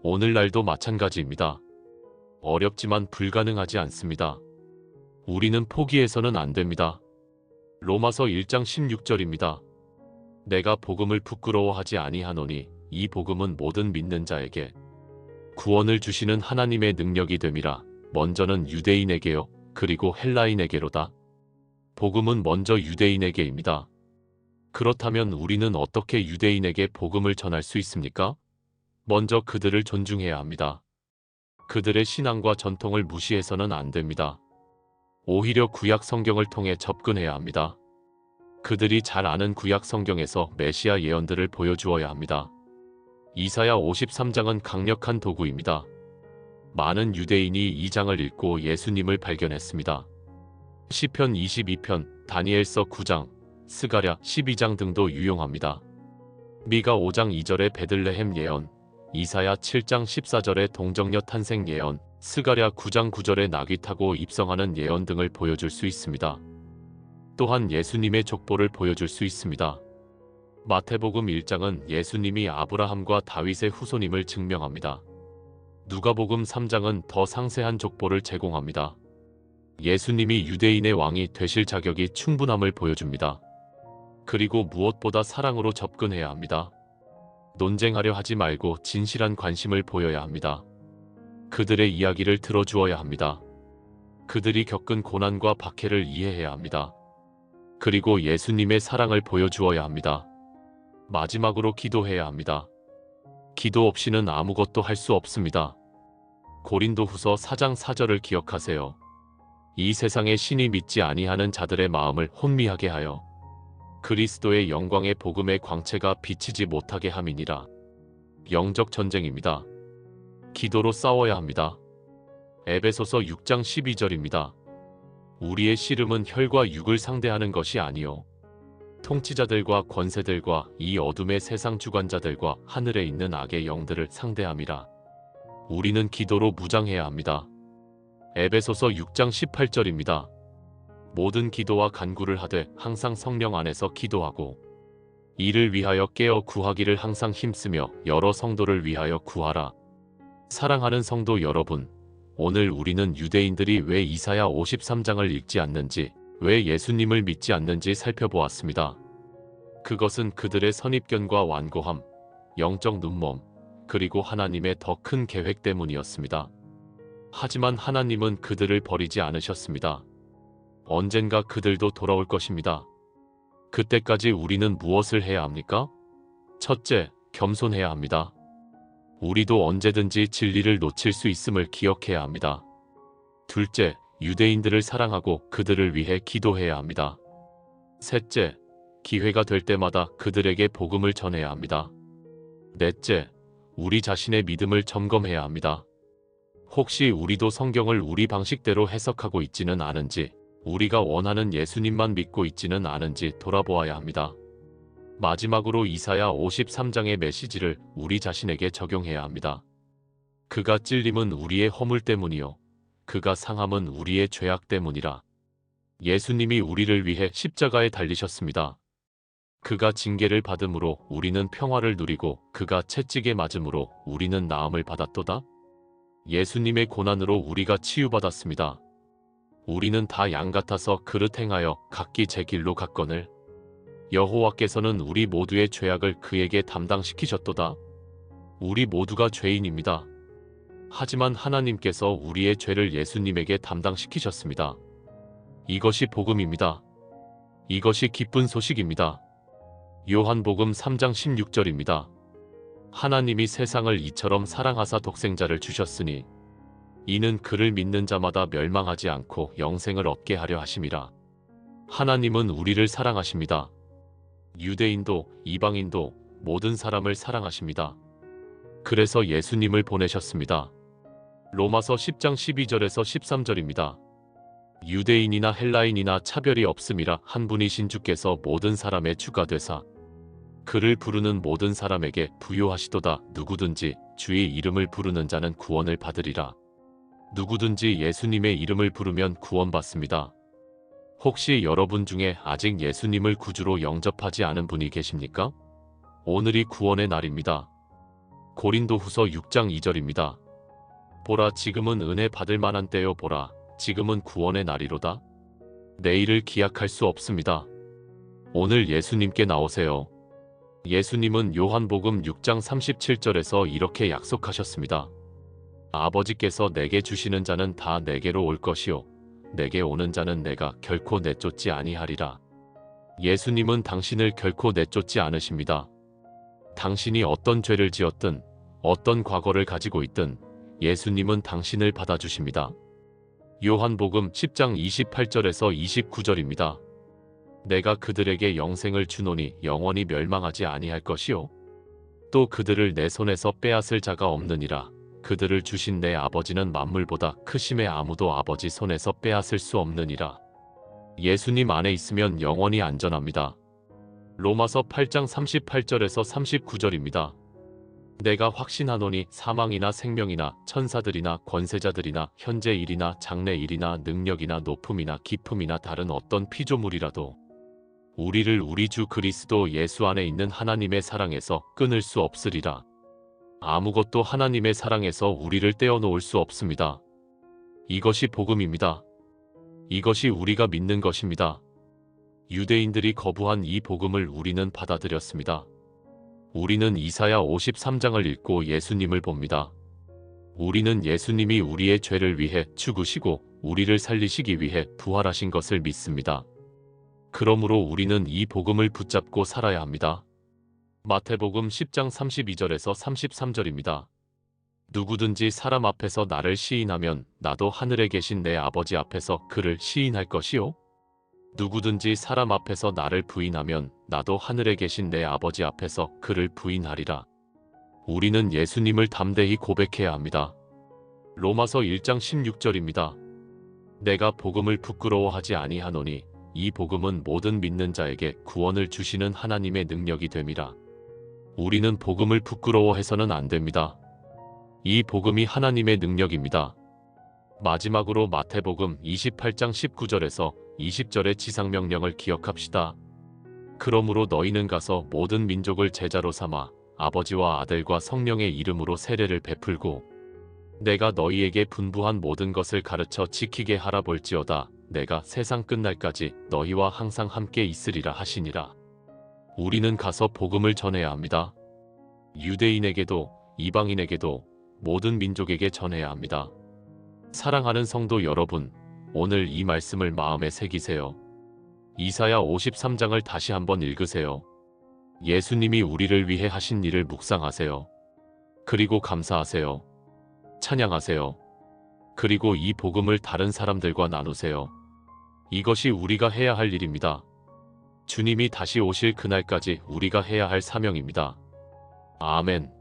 오늘날도 마찬가지입니다. 어렵지만 불가능하지 않습니다. 우리는 포기해서는 안 됩니다. 로마서 1장 16절입니다. 내가 복음을 부끄러워하지 아니하노니 이 복음은 모든 믿는 자에게 구원을 주시는 하나님의 능력이 됨이라. 먼저는 유대인에게요 그리고 헬라인에게로다. 복음은 먼저 유대인에게입니다. 그렇다면 우리는 어떻게 유대인에게 복음을 전할 수 있습니까? 먼저 그들을 존중해야 합니다. 그들의 신앙과 전통을 무시해서는 안 됩니다. 오히려 구약 성경을 통해 접근해야 합니다. 그들이 잘 아는 구약 성경에서 메시아 예언들을 보여주어야 합니다. 이사야 53장은 강력한 도구입니다. 많은 유대인이 이 장을 읽고 예수님을 발견했습니다. 시편 22편, 다니엘서 9장, 스가랴 12장 등도 유용합니다. 미가 5장 2절의 베들레헴 예언, 이사야 7장 14절의 동정녀 탄생 예언, 스가랴 9장 9절의 나귀 타고 입성하는 예언 등을 보여줄 수 있습니다. 또한 예수님의 족보를 보여줄 수 있습니다. 마태복음 1장은 예수님이 아브라함과 다윗의 후손임을 증명합니다. 누가복음 3장은 더 상세한 족보를 제공합니다. 예수님이 유대인의 왕이 되실 자격이 충분함을 보여줍니다. 그리고 무엇보다 사랑으로 접근해야 합니다. 논쟁하려 하지 말고 진실한 관심을 보여야 합니다. 그들의 이야기를 들어주어야 합니다. 그들이 겪은 고난과 박해를 이해해야 합니다. 그리고 예수님의 사랑을 보여주어야 합니다. 마지막으로 기도해야 합니다. 기도 없이는 아무것도 할 수 없습니다. 고린도후서 4장 4절을 기억하세요. 이 세상의 신이 믿지 아니하는 자들의 마음을 혼미하게 하여 그리스도의 영광의 복음의 광채가 비치지 못하게 함이니라. 영적 전쟁입니다. 기도로 싸워야 합니다. 에베소서 6장 12절입니다. 우리의 씨름은 혈과 육을 상대하는 것이 아니요 통치자들과 권세들과 이 어둠의 세상 주관자들과 하늘에 있는 악의 영들을 상대함이라. 우리는 기도로 무장해야 합니다. 에베소서 6장 18절입니다. 모든 기도와 간구를 하되 항상 성령 안에서 기도하고 이를 위하여 깨어 구하기를 항상 힘쓰며 여러 성도를 위하여 구하라. 사랑하는 성도 여러분, 오늘 우리는 유대인들이 왜 이사야 53장을 읽지 않는지, 왜 예수님을 믿지 않는지 살펴보았습니다. 그것은 그들의 선입견과 완고함, 영적 눈먼, 그리고 하나님의 더 큰 계획 때문이었습니다. 하지만 하나님은 그들을 버리지 않으셨습니다. 언젠가 그들도 돌아올 것입니다. 그때까지 우리는 무엇을 해야 합니까? 첫째, 겸손해야 합니다. 우리도 언제든지 진리를 놓칠 수 있음을 기억해야 합니다. 둘째, 유대인들을 사랑하고 그들을 위해 기도해야 합니다. 셋째, 기회가 될 때마다 그들에게 복음을 전해야 합니다. 넷째, 우리 자신의 믿음을 점검해야 합니다. 혹시 우리도 성경을 우리 방식대로 해석하고 있지는 않은지, 우리가 원하는 예수님만 믿고 있지는 않은지 돌아보아야 합니다. 마지막으로 이사야 53장의 메시지를 우리 자신에게 적용해야 합니다. 그가 찔림은 우리의 허물 때문이요, 그가 상함은 우리의 죄악 때문이라. 예수님이 우리를 위해 십자가에 달리셨습니다. 그가 징계를 받음으로 우리는 평화를 누리고 그가 채찍에 맞음으로 우리는 나음을 받았도다. 예수님의 고난으로 우리가 치유받았습니다. 우리는 다 양 같아서 그릇 행하여 각기 제 길로 갔거늘 여호와께서는 우리 모두의 죄악을 그에게 담당시키셨도다. 우리 모두가 죄인입니다. 하지만 하나님께서 우리의 죄를 예수님에게 담당시키셨습니다. 이것이 복음입니다. 이것이 기쁜 소식입니다. 요한복음 3장 16절입니다. 하나님이 세상을 이처럼 사랑하사 독생자를 주셨으니 이는 그를 믿는 자마다 멸망하지 않고 영생을 얻게 하려 하심이라. 하나님은 우리를 사랑하십니다. 유대인도 이방인도 모든 사람을 사랑하십니다. 그래서 예수님을 보내셨습니다. 로마서 10장 12절에서 13절입니다. 유대인이나 헬라인이나 차별이 없음이라 한 분이신 주께서 모든 사람의 주가 되사 그를 부르는 모든 사람에게 부요하시도다. 누구든지 주의 이름을 부르는 자는 구원을 받으리라. 누구든지 예수님의 이름을 부르면 구원받습니다. 혹시 여러분 중에 아직 예수님을 구주로 영접하지 않은 분이 계십니까? 오늘이 구원의 날입니다. 고린도후서 6장 2절입니다. 보라, 지금은 은혜 받을 만한 때요. 보라, 지금은 구원의 날이로다. 내일을 기약할 수 없습니다. 오늘 예수님께 나오세요. 예수님은 요한복음 6장 37절에서 이렇게 약속하셨습니다. 아버지께서 내게 주시는 자는 다 내게로 올 것이요, 내게 오는 자는 내가 결코 내쫓지 아니하리라. 예수님은 당신을 결코 내쫓지 않으십니다. 당신이 어떤 죄를 지었든 어떤 과거를 가지고 있든 예수님은 당신을 받아주십니다. 요한복음 10장 28절에서 29절입니다. 내가 그들에게 영생을 주노니 영원히 멸망하지 아니할 것이요, 또 그들을 내 손에서 빼앗을 자가 없느니라. 그들을 주신 내 아버지는 만물보다 크심에 아무도 아버지 손에서 빼앗을 수 없느니라. 예수님 안에 있으면 영원히 안전합니다. 로마서 8장 38절에서 39절입니다. 내가 확신하노니 사망이나 생명이나 천사들이나 권세자들이나 현재 일이나 장래 일이나 능력이나 높음이나 깊음이나 다른 어떤 피조물이라도 우리를 우리 주 그리스도 예수 안에 있는 하나님의 사랑에서 끊을 수 없으리라. 아무것도 하나님의 사랑에서 우리를 떼어놓을 수 없습니다. 이것이 복음입니다. 이것이 우리가 믿는 것입니다. 유대인들이 거부한 이 복음을 우리는 받아들였습니다. 우리는 이사야 53장을 읽고 예수님을 봅니다. 우리는 예수님이 우리의 죄를 위해 죽으시고 우리를 살리시기 위해 부활하신 것을 믿습니다. 그러므로 우리는 이 복음을 붙잡고 살아야 합니다. 마태복음 10장 32절에서 33절입니다. 누구든지 사람 앞에서 나를 시인하면 나도 하늘에 계신 내 아버지 앞에서 그를 시인할 것이요, 누구든지 사람 앞에서 나를 부인하면 나도 하늘에 계신 내 아버지 앞에서 그를 부인하리라. 우리는 예수님을 담대히 고백해야 합니다. 로마서 1장 16절입니다. 내가 복음을 부끄러워하지 아니하노니 이 복음은 모든 믿는 자에게 구원을 주시는 하나님의 능력이 됨이라. 우리는 복음을 부끄러워해서는 안 됩니다. 이 복음이 하나님의 능력입니다. 마지막으로 마태복음 28장 19절에서 20절의 지상명령을 기억합시다. 그러므로 너희는 가서 모든 민족을 제자로 삼아 아버지와 아들과 성령의 이름으로 세례를 베풀고 내가 너희에게 분부한 모든 것을 가르쳐 지키게 하라. 볼지어다 내가 세상 끝날까지 너희와 항상 함께 있으리라 하시니라. 우리는 가서 복음을 전해야 합니다. 유대인에게도 이방인에게도 모든 민족에게 전해야 합니다. 사랑하는 성도 여러분, 오늘 이 말씀을 마음에 새기세요. 이사야 53장을 다시 한번 읽으세요. 예수님이 우리를 위해 하신 일을 묵상하세요. 그리고 감사하세요. 찬양하세요. 그리고 이 복음을 다른 사람들과 나누세요. 이것이 우리가 해야 할 일입니다. 주님이 다시 오실 그날까지 우리가 해야 할 사명입니다. 아멘.